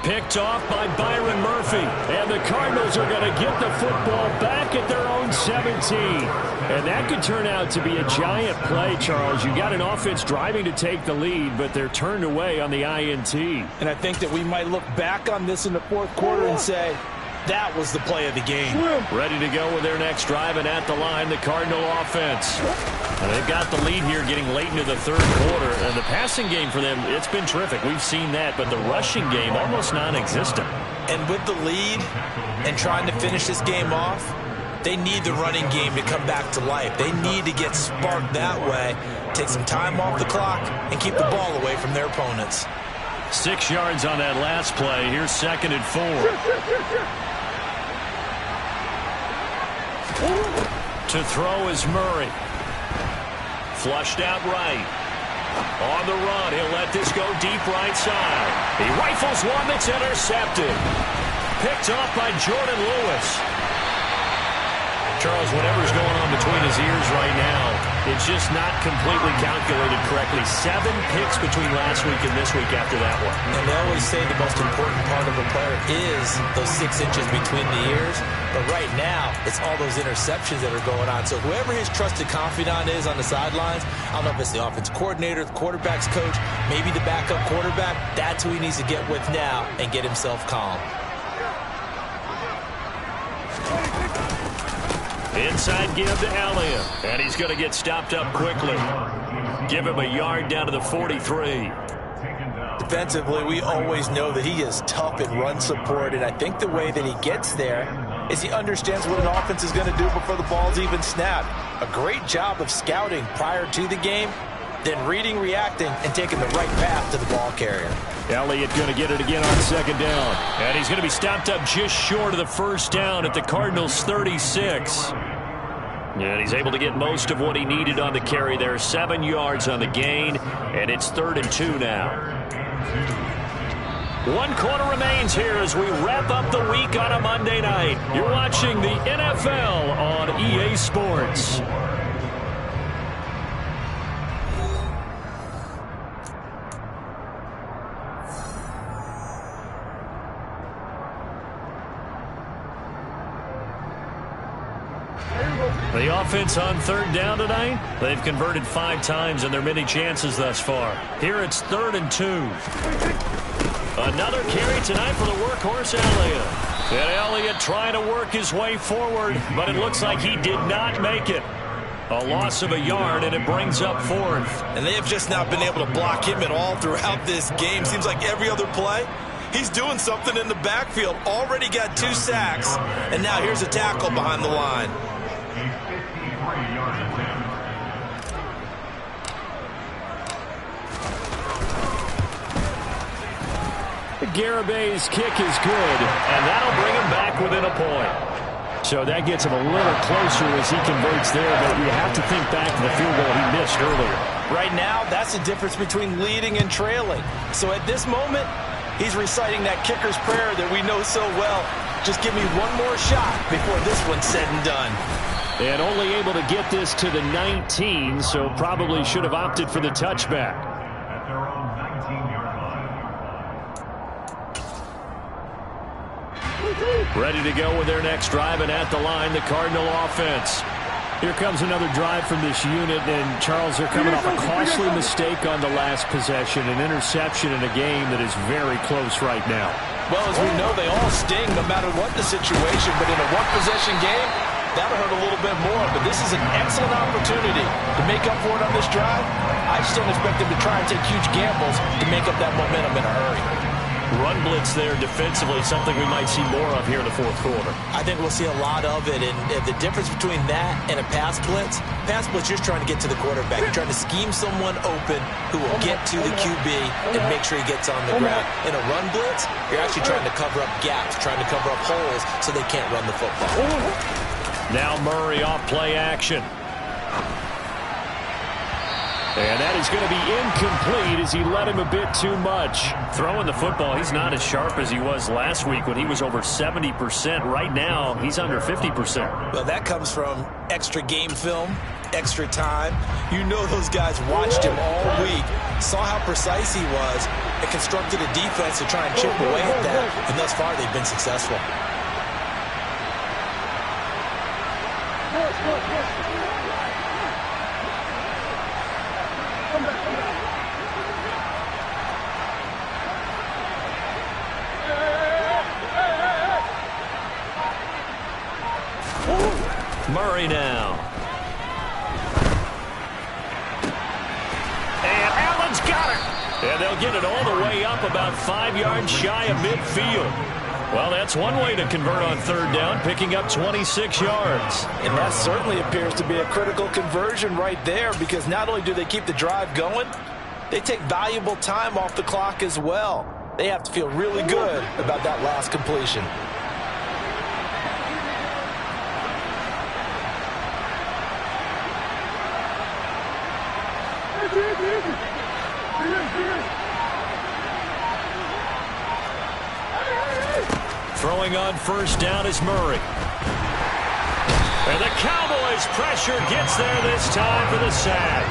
[SPEAKER 2] Picked off by Byron Murphy. And the Cardinals are going to get the football back at their own 17. And that could turn out to be a giant play, Charles. You got an offense driving to take the lead, but they're turned away on the INT.
[SPEAKER 3] And I think that we might look back on this in the 4th quarter and say, that was the play of the game.
[SPEAKER 2] Ready to go with their next drive, and at the line, the Cardinal offense. And they've got the lead here getting late into the 3rd quarter. And the passing game for them, it's been terrific. We've seen that, but the rushing game almost non-existent.
[SPEAKER 3] And with the lead and trying to finish this game off, they need the running game to come back to life. They need to get sparked that way, take some time off the clock, and keep the ball away from their opponents.
[SPEAKER 2] 6 yards on that last play. Here's 2nd and 4. To throw is Murray. Flushed out right. On the run, he'll let this go deep right side. He rifles one that's intercepted. Picked off by Jordan Lewis. Charles, whatever's going on between his ears right now, It's just not completely calculated correctly. 7 picks between last week and this week after that one.
[SPEAKER 3] And they always say the most important part of a player is those 6 inches between the ears. But right now, it's all those interceptions that are going on. So whoever his trusted confidant is on the sidelines, I don't know if it's the offense coordinator, the quarterback's coach, maybe the backup quarterback, that's who he needs to get with now and get himself calm.
[SPEAKER 2] Inside give to Elliott, and he's going to get stopped up quickly. Give him a yard down to the 43.
[SPEAKER 3] Defensively, we always know that he is tough in run support, and I think the way that he gets there is he understands what an offense is going to do before the ball's even snapped. A great job of scouting prior to the game, then reading, reacting, and taking the right path to the ball carrier.
[SPEAKER 4] Elliott going to get it again on 2nd down.
[SPEAKER 2] And he's going to be stopped up just short of the 1st down at the Cardinals' 36. And he's able to get most of what he needed on the carry there. 7 yards on the gain, and it's 3rd and 2 now. 1 quarter remains here as we wrap up the week on a Monday night. You're watching the NFL on EA Sports. The offense on 3rd down tonight, they've converted 5 times in their many chances thus far. Here it's 3rd and 2. Another carry tonight for the workhorse Elliott. And Elliott trying to work his way forward, but it looks like he did not make it. A loss of a yard, and it brings up 4th.
[SPEAKER 3] And they have just not been able to block him at all throughout this game. Seems like every other play, he's doing something in the backfield. Already got 2 sacks, and now here's a tackle behind the line.
[SPEAKER 4] Garabay's kick is good,
[SPEAKER 2] and that'll bring him back within a point.
[SPEAKER 4] So that gets him a little closer as he converts there, but you have to think back to the field goal he missed earlier.
[SPEAKER 3] Right now, that's the difference between leading and trailing. So at this moment, he's reciting that kicker's prayer that we know so well. Just give me one more shot before this one's said and done.
[SPEAKER 4] And only able to get this to the 19, so probably should have opted for the touchback.
[SPEAKER 2] Ready to go with their next drive, and at the line, the Cardinal offense.
[SPEAKER 4] Here comes another drive from this unit, and Charles, they're coming off a costly mistake on the last possession, an interception in a game that is very close right now.
[SPEAKER 3] Well, as we know, they all sting no matter what the situation, but in a one-possession game, that'll hurt a little bit more. But this is an excellent opportunity to make up for it on this drive. I just don't expect them to try and take huge gambles to make up that momentum in a hurry.
[SPEAKER 2] Run blitz there defensively, something we might see more of here in the 4th quarter.
[SPEAKER 3] I think we'll see a lot of it, and the difference between that and a pass blitz, you're just trying to get to the quarterback. You're trying to scheme someone open who will get to the QB and make sure he gets on the ground. In a run blitz, you're actually trying to cover up gaps, trying to cover up holes so they can't run the football.
[SPEAKER 2] Now Murray off play action.
[SPEAKER 4] And that is going to be incomplete as he let him a bit too much.
[SPEAKER 2] Throwing the football, he's not as sharp as he was last week when he was over 70%. Right now, he's under 50%.
[SPEAKER 3] Well, that comes from extra game film, extra time. You know those guys watched him all week, saw how precise he was, and constructed a defense to try and chip away at that. And thus far, they've been successful.
[SPEAKER 2] Murray now. And Allen's got it. And they'll get it all the way up about 5 yards shy of midfield. Well, that's one way to convert on 3rd down, picking up 26 yards.
[SPEAKER 3] And that certainly appears to be a critical conversion right there, because not only do they keep the drive going, they take valuable time off the clock as well. They have to feel really good about that last completion.
[SPEAKER 2] Throwing on 1st down is Murray. And the Cowboys pressure gets there this time for the sack.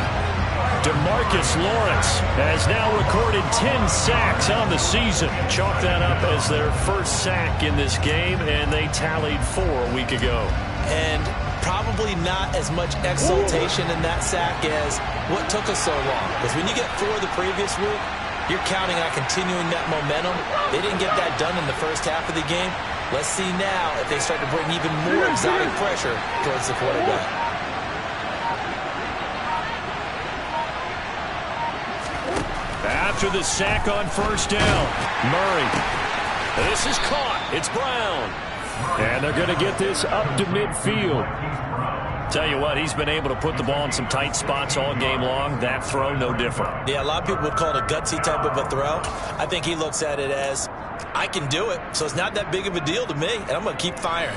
[SPEAKER 2] DeMarcus Lawrence has now recorded 10 sacks on the season. Chalk that up as their first sack in this game, and they tallied 4 a week ago.
[SPEAKER 3] And probably not as much exultation in that sack as what took us so long. Because when you get 4 the previous week, you're counting on continuing that momentum. They didn't get that done in the first half of the game. Let's see now if they start to bring even more exotic pressure towards the quarterback.
[SPEAKER 2] After the sack on first down, Murray. This is caught. It's Brown. And they're going to get this up to midfield. Tell you what, he's been able to put the ball in some tight spots all game long. That throw, no different.
[SPEAKER 3] Yeah, a lot of people would call it a gutsy type of a throw. I think he looks at it as, I can do it, so it's not that big of a deal to me, and I'm going to keep firing.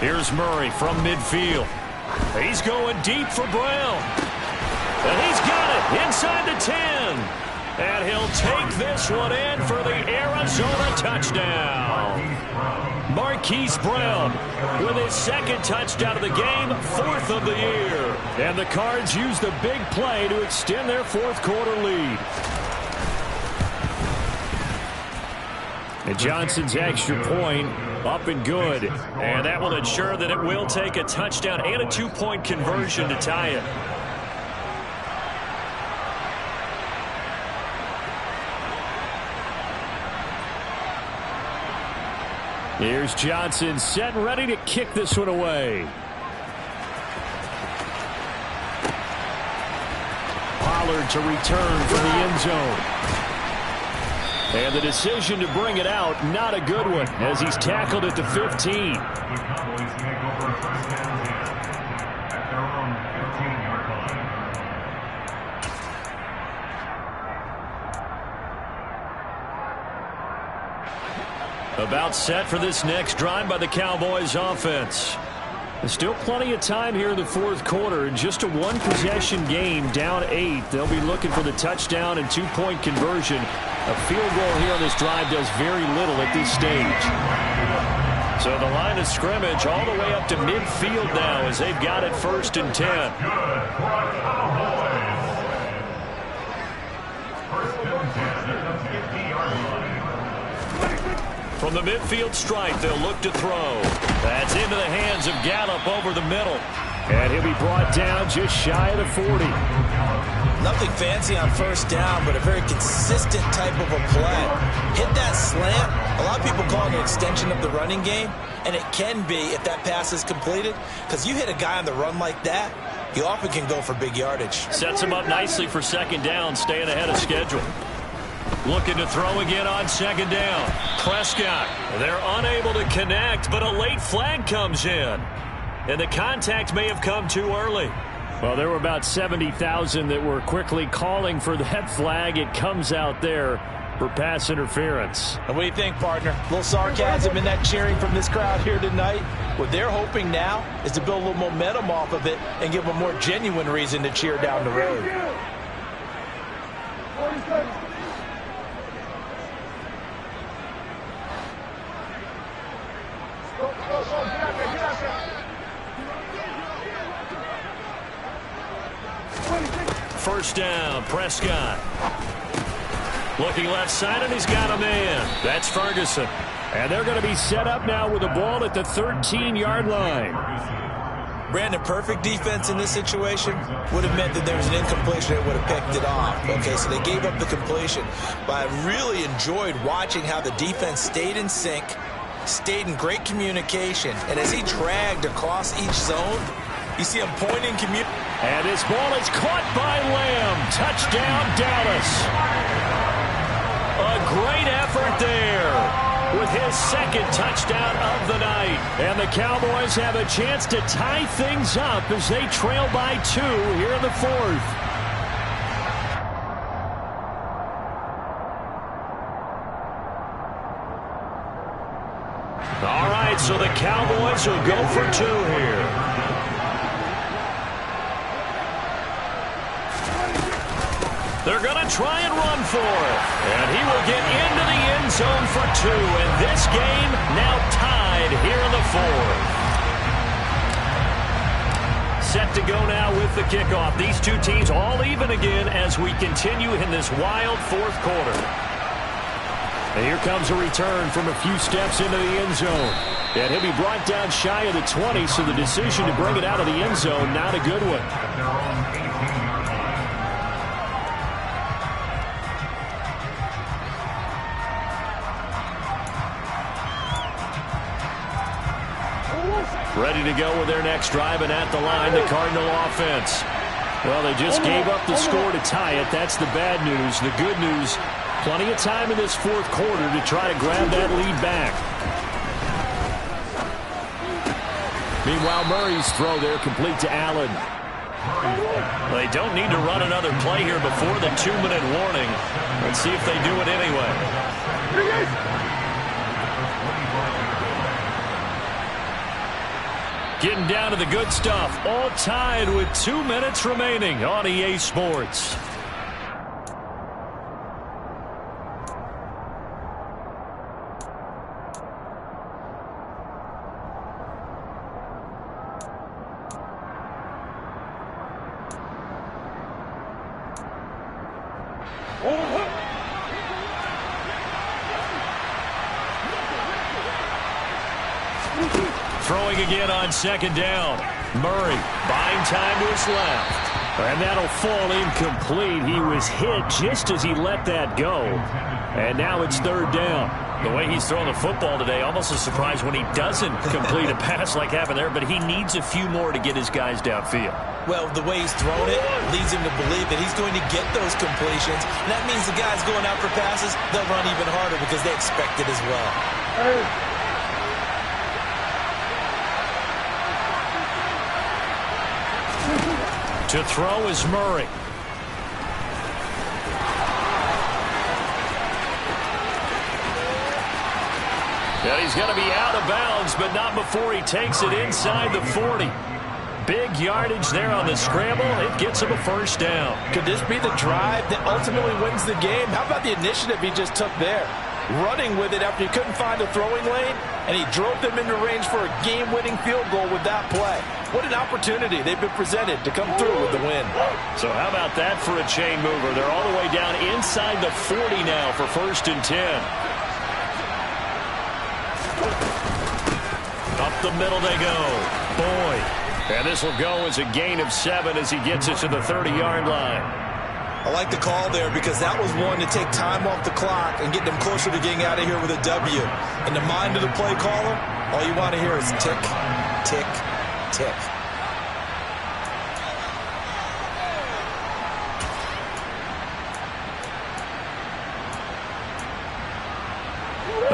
[SPEAKER 2] Here's Murray from midfield. He's going deep for Brown. And he's got it inside the 10. And he'll take this one in for the Arizona touchdown. Marquise Brown with his second touchdown of the game, 4th of the year. And the Cards use the big play to extend their 4th quarter lead. And Johnson's extra point up and good. And that will ensure that it will take a touchdown and a 2-point conversion to tie it. Here's Johnson set and ready to kick this one away. Pollard to return from the end zone. And the decision to bring it out, not a good one, as he's tackled at the 15. About set for this next drive by the Cowboys offense. There's still plenty of time here in the 4th quarter. In just a 1-possession game, down 8. They'll be looking for the touchdown and 2-point conversion. A field goal here on this drive does very little at this stage. So the line of scrimmage all the way up to midfield now as they've got it 1st and 10. From the midfield stripe, they'll look to throw. That's into the hands of Gallup over the middle. And he'll be brought down just shy of the 40.
[SPEAKER 3] Nothing fancy on first down, but a very consistent type of a play. Hit that slant. A lot of people call it an extension of the running game, and it can be if that pass is completed, because you hit a guy on the run like that, you often can go for big yardage.
[SPEAKER 2] Sets him up nicely for 2nd down, staying ahead of schedule. Looking to throw again on 2nd down. Prescott, they're unable to connect, but a late flag comes in. And the contact may have come too early. Well, there were about 70,000 that were quickly calling for that flag. It comes out there for pass interference.
[SPEAKER 3] And what do you think, partner? A little sarcasm in that cheering from this crowd here tonight. What they're hoping now is to build a little momentum off of it and give them a more genuine reason to cheer down the road.
[SPEAKER 2] First down, Prescott. Looking left side, and he's got a man. That's Ferguson. And they're going to be set up now with the ball at the 13-yard line.
[SPEAKER 3] Brandon, perfect defense in this situation would have meant that there was an incompletion that would have picked it off. Okay, so they gave up the completion. But I really enjoyed watching how the defense stayed in sync, stayed in great communication, and as he dragged across each zone, you see him pointing,
[SPEAKER 2] and this ball is caught by Lamb. Touchdown, Dallas. A great effort there with his 2nd touchdown of the night. And the Cowboys have a chance to tie things up as they trail by 2 here in the 4th. All right. right, so the Cowboys will go for 2 here. They're going to try and run for it. And he will get into the end zone for 2. And this game now tied here in the 4th. Set to go now with the kickoff. These two teams all even again as we continue in this wild 4th quarter. And here comes a return from a few steps into the end zone. And he'll be brought down shy of the 20, so the decision to bring it out of the end zone, not a good one. Ready to go with their next drive, and at the line, the Cardinal offense. Well, they just gave up the score to tie it. That's the bad news. The good news, plenty of time in this 4th quarter to try to grab that lead back. Meanwhile, Murray's throw there complete to Allen. They don't need to run another play here before the 2-minute warning. Let's see if they do it anyway. Getting down to the good stuff. All tied with 2 minutes remaining on EA Sports. Throwing again on 2nd down. Murray buying time to his left. And that'll fall incomplete. He was hit just as he let that go. And now it's 3rd down. The way he's throwing the football today, almost a surprise when he doesn't complete a pass like happened there, but he needs a few more to get his guys downfield.
[SPEAKER 3] Well, the way he's thrown it leads him to believe that he's going to get those completions. And that means the guys going out for passes, they'll run even harder because they expect it as well.
[SPEAKER 2] To throw is Murray. And he's going to be out of bounds, but not before he takes it inside the 40. Big yardage there on the scramble. It gets him a 1st down.
[SPEAKER 3] Could this be the drive that ultimately wins the game? How about the initiative he just took there? Running with it after he couldn't find a throwing lane, and he drove them into range for a game-winning field goal with that play. What an opportunity they've been presented to come through with the win.
[SPEAKER 2] So how about that for a chain mover? They're all the way down inside the 40 now for 1st and 10. Up the middle they go. Boyd. And this will go as a gain of 7 as he gets it to the 30-yard line.
[SPEAKER 3] I like the call there because that was one to take time off the clock and get them closer to getting out of here with a W. In the mind of the play caller, all you want to hear is tick, tick, tick.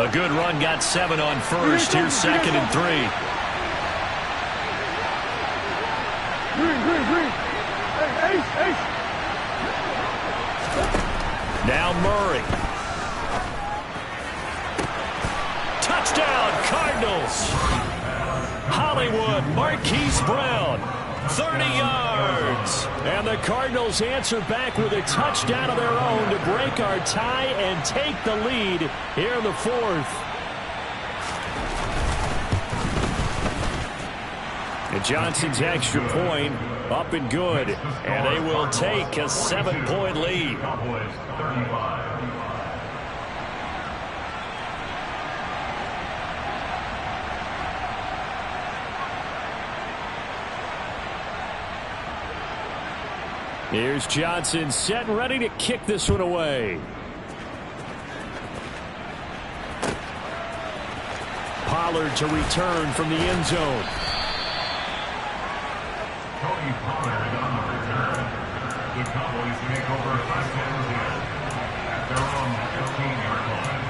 [SPEAKER 2] A good run got 7 on 1st. Here's 2nd and 3. Now Murray. Touchdown, Cardinals. Hollywood, Marquise Brown, 30 yards. And the Cardinals answer back with a touchdown of their own to break our tie and take the lead here in the 4th. And Johnson's extra point up and good. And they will take a 7-point lead. Here's Johnson set and ready to kick this one away. Pollard to return from the end zone.
[SPEAKER 5] Tony Pollard on the return. The Cowboys make over 1st and 10 at their own 15-yard line.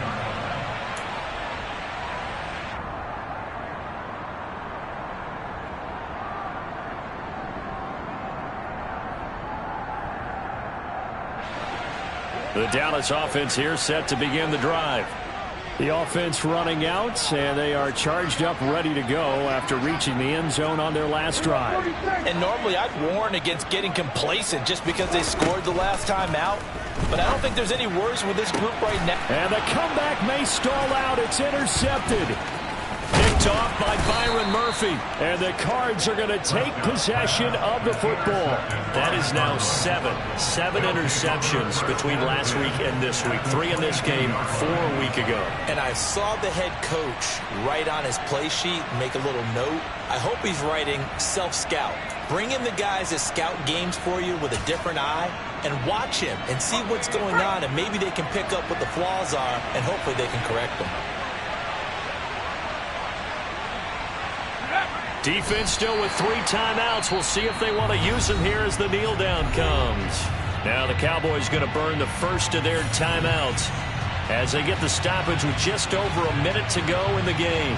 [SPEAKER 2] The Dallas offense here set to begin the drive.
[SPEAKER 4] The offense running out, and they are charged up, ready to go after reaching the end zone on their last drive.
[SPEAKER 3] And normally I'd warn against getting complacent just because they scored the last time out. But I don't think there's any worries with this group right now.
[SPEAKER 4] And the comeback may stall out. It's intercepted. Picked off by Byron Murphy. And the Cards are going to take possession of the football.
[SPEAKER 2] That is now seven interceptions between last week and this week. 3 in this game, 4 a week ago.
[SPEAKER 3] And I saw the head coach write on his play sheet, make a little note. I hope he's writing self-scout. Bring in the guys that scout games for you with a different eye and watch him and see what's going on, and maybe they can pick up what the flaws are, and hopefully they can correct them.
[SPEAKER 2] Defense still with 3 timeouts. We'll see if they want to use them here as the kneel down comes. Now the Cowboys going to burn the first of their timeouts as they get the stoppage with just over a minute to go in the game.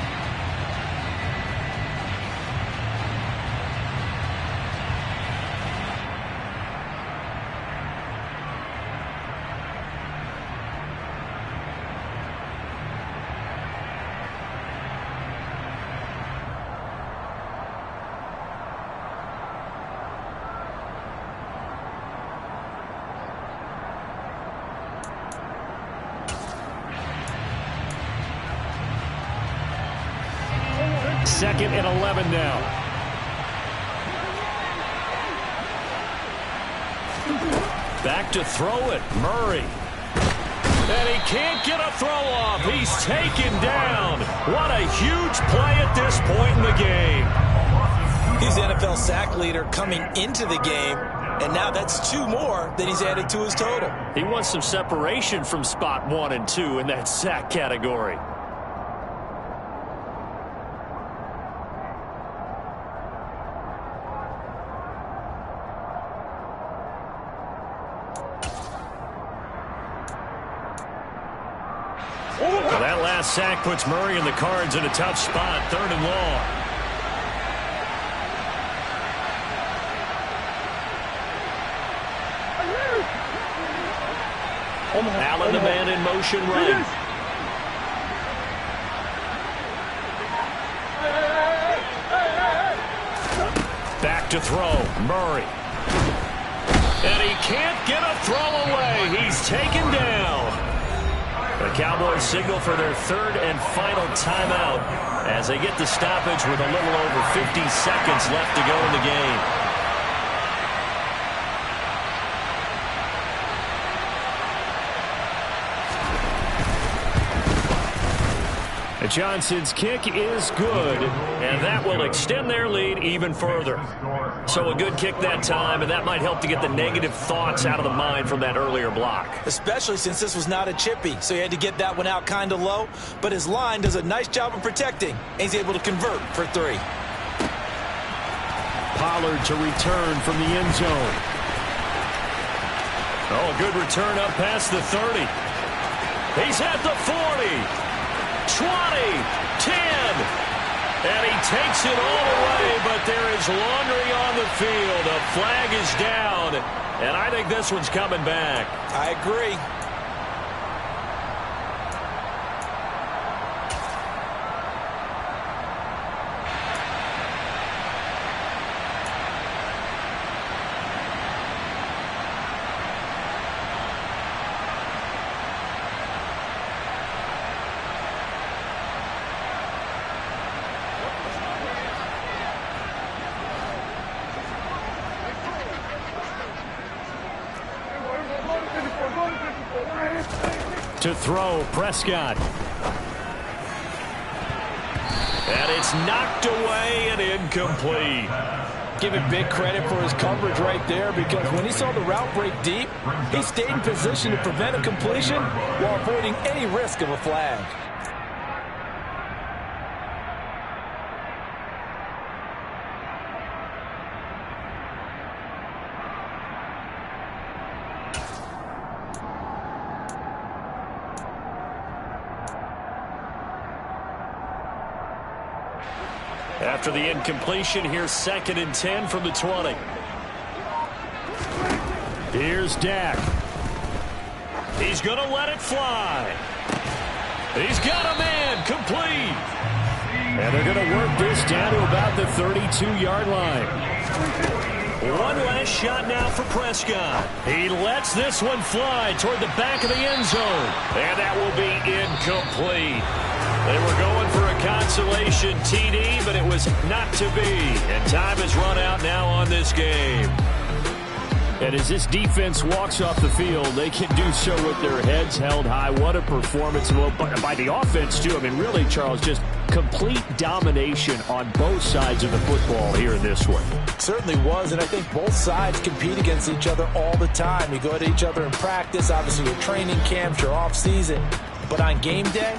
[SPEAKER 4] Second and 11 now.
[SPEAKER 2] Back to throw it, Murray. And he can't get a throw off. He's taken down. What a huge play at this point in the game.
[SPEAKER 3] He's the NFL sack leader coming into the game, and now that's 2 more that he's added to his total.
[SPEAKER 2] He wants some separation from spot 1 and 2 in that sack category. Well, that last sack puts Murray and the Cards in a tough spot, 3rd and long. Allen, the man in motion run. Back to throw, Murray. And he can't get a throw away. He's taken down. The Cowboys signal for their 3rd and final timeout as they get the stoppage with a little over 50 seconds left to go in the game.
[SPEAKER 4] Johnson's kick is good, and that will extend their lead even further.
[SPEAKER 2] So a good kick that time, and that might help to get the negative thoughts out of the mind from that earlier block.
[SPEAKER 3] Especially since this was not a chippy, so he had to get that one out kind of low. But his line does a nice job of protecting, and he's able to convert for 3.
[SPEAKER 4] Pollard to return from the end zone.
[SPEAKER 2] Oh, good return up past the 30. He's at the 40. 20, 10, and he takes it all the way, but there is laundry on the field. A flag is down, and I think this one's coming back.
[SPEAKER 3] I agree.
[SPEAKER 4] To throw, Prescott.
[SPEAKER 2] And it's knocked away and incomplete.
[SPEAKER 3] Give him big credit for his coverage right there, because when he saw the route break deep, he stayed in position to prevent a completion while avoiding any risk of a flag.
[SPEAKER 2] After the incompletion, here's 2nd and 10 from the 20.
[SPEAKER 4] Here's Dak.
[SPEAKER 2] He's going to let it fly. He's got a man, complete.
[SPEAKER 4] And they're going to work this down to about the 32-yard line.
[SPEAKER 2] One last shot now for Prescott. He lets this one fly toward the back of the end zone. And that will be incomplete. They were going for a consolation TD, but it was not to be. And time has run out now on this game.
[SPEAKER 4] And as this defense walks off the field, they can do so with their heads held high. What a performance by the offense, too. I mean, really, Charles, just complete domination on both sides of the football here in this one.
[SPEAKER 3] Certainly was, and I think both sides compete against each other all the time. You go at each other in practice, obviously your training camps, your off-season. But on game day,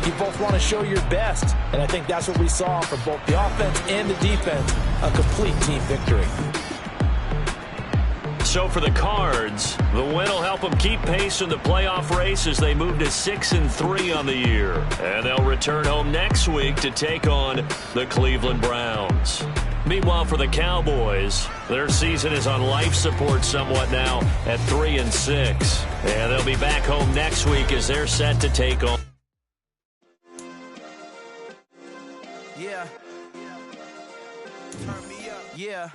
[SPEAKER 3] you both want to show your best. And I think that's what we saw from both the offense and the defense, a complete team victory.
[SPEAKER 2] So for the Cards, the win will help them keep pace in the playoff race as they move to 6-3 on the year. And they'll return home next week to take on the Cleveland Browns. Meanwhile, for the Cowboys, their season is on life support somewhat now at 3-6. And they'll be back home next week as they're set to take on.
[SPEAKER 1] Yeah. Turn me up. Yeah.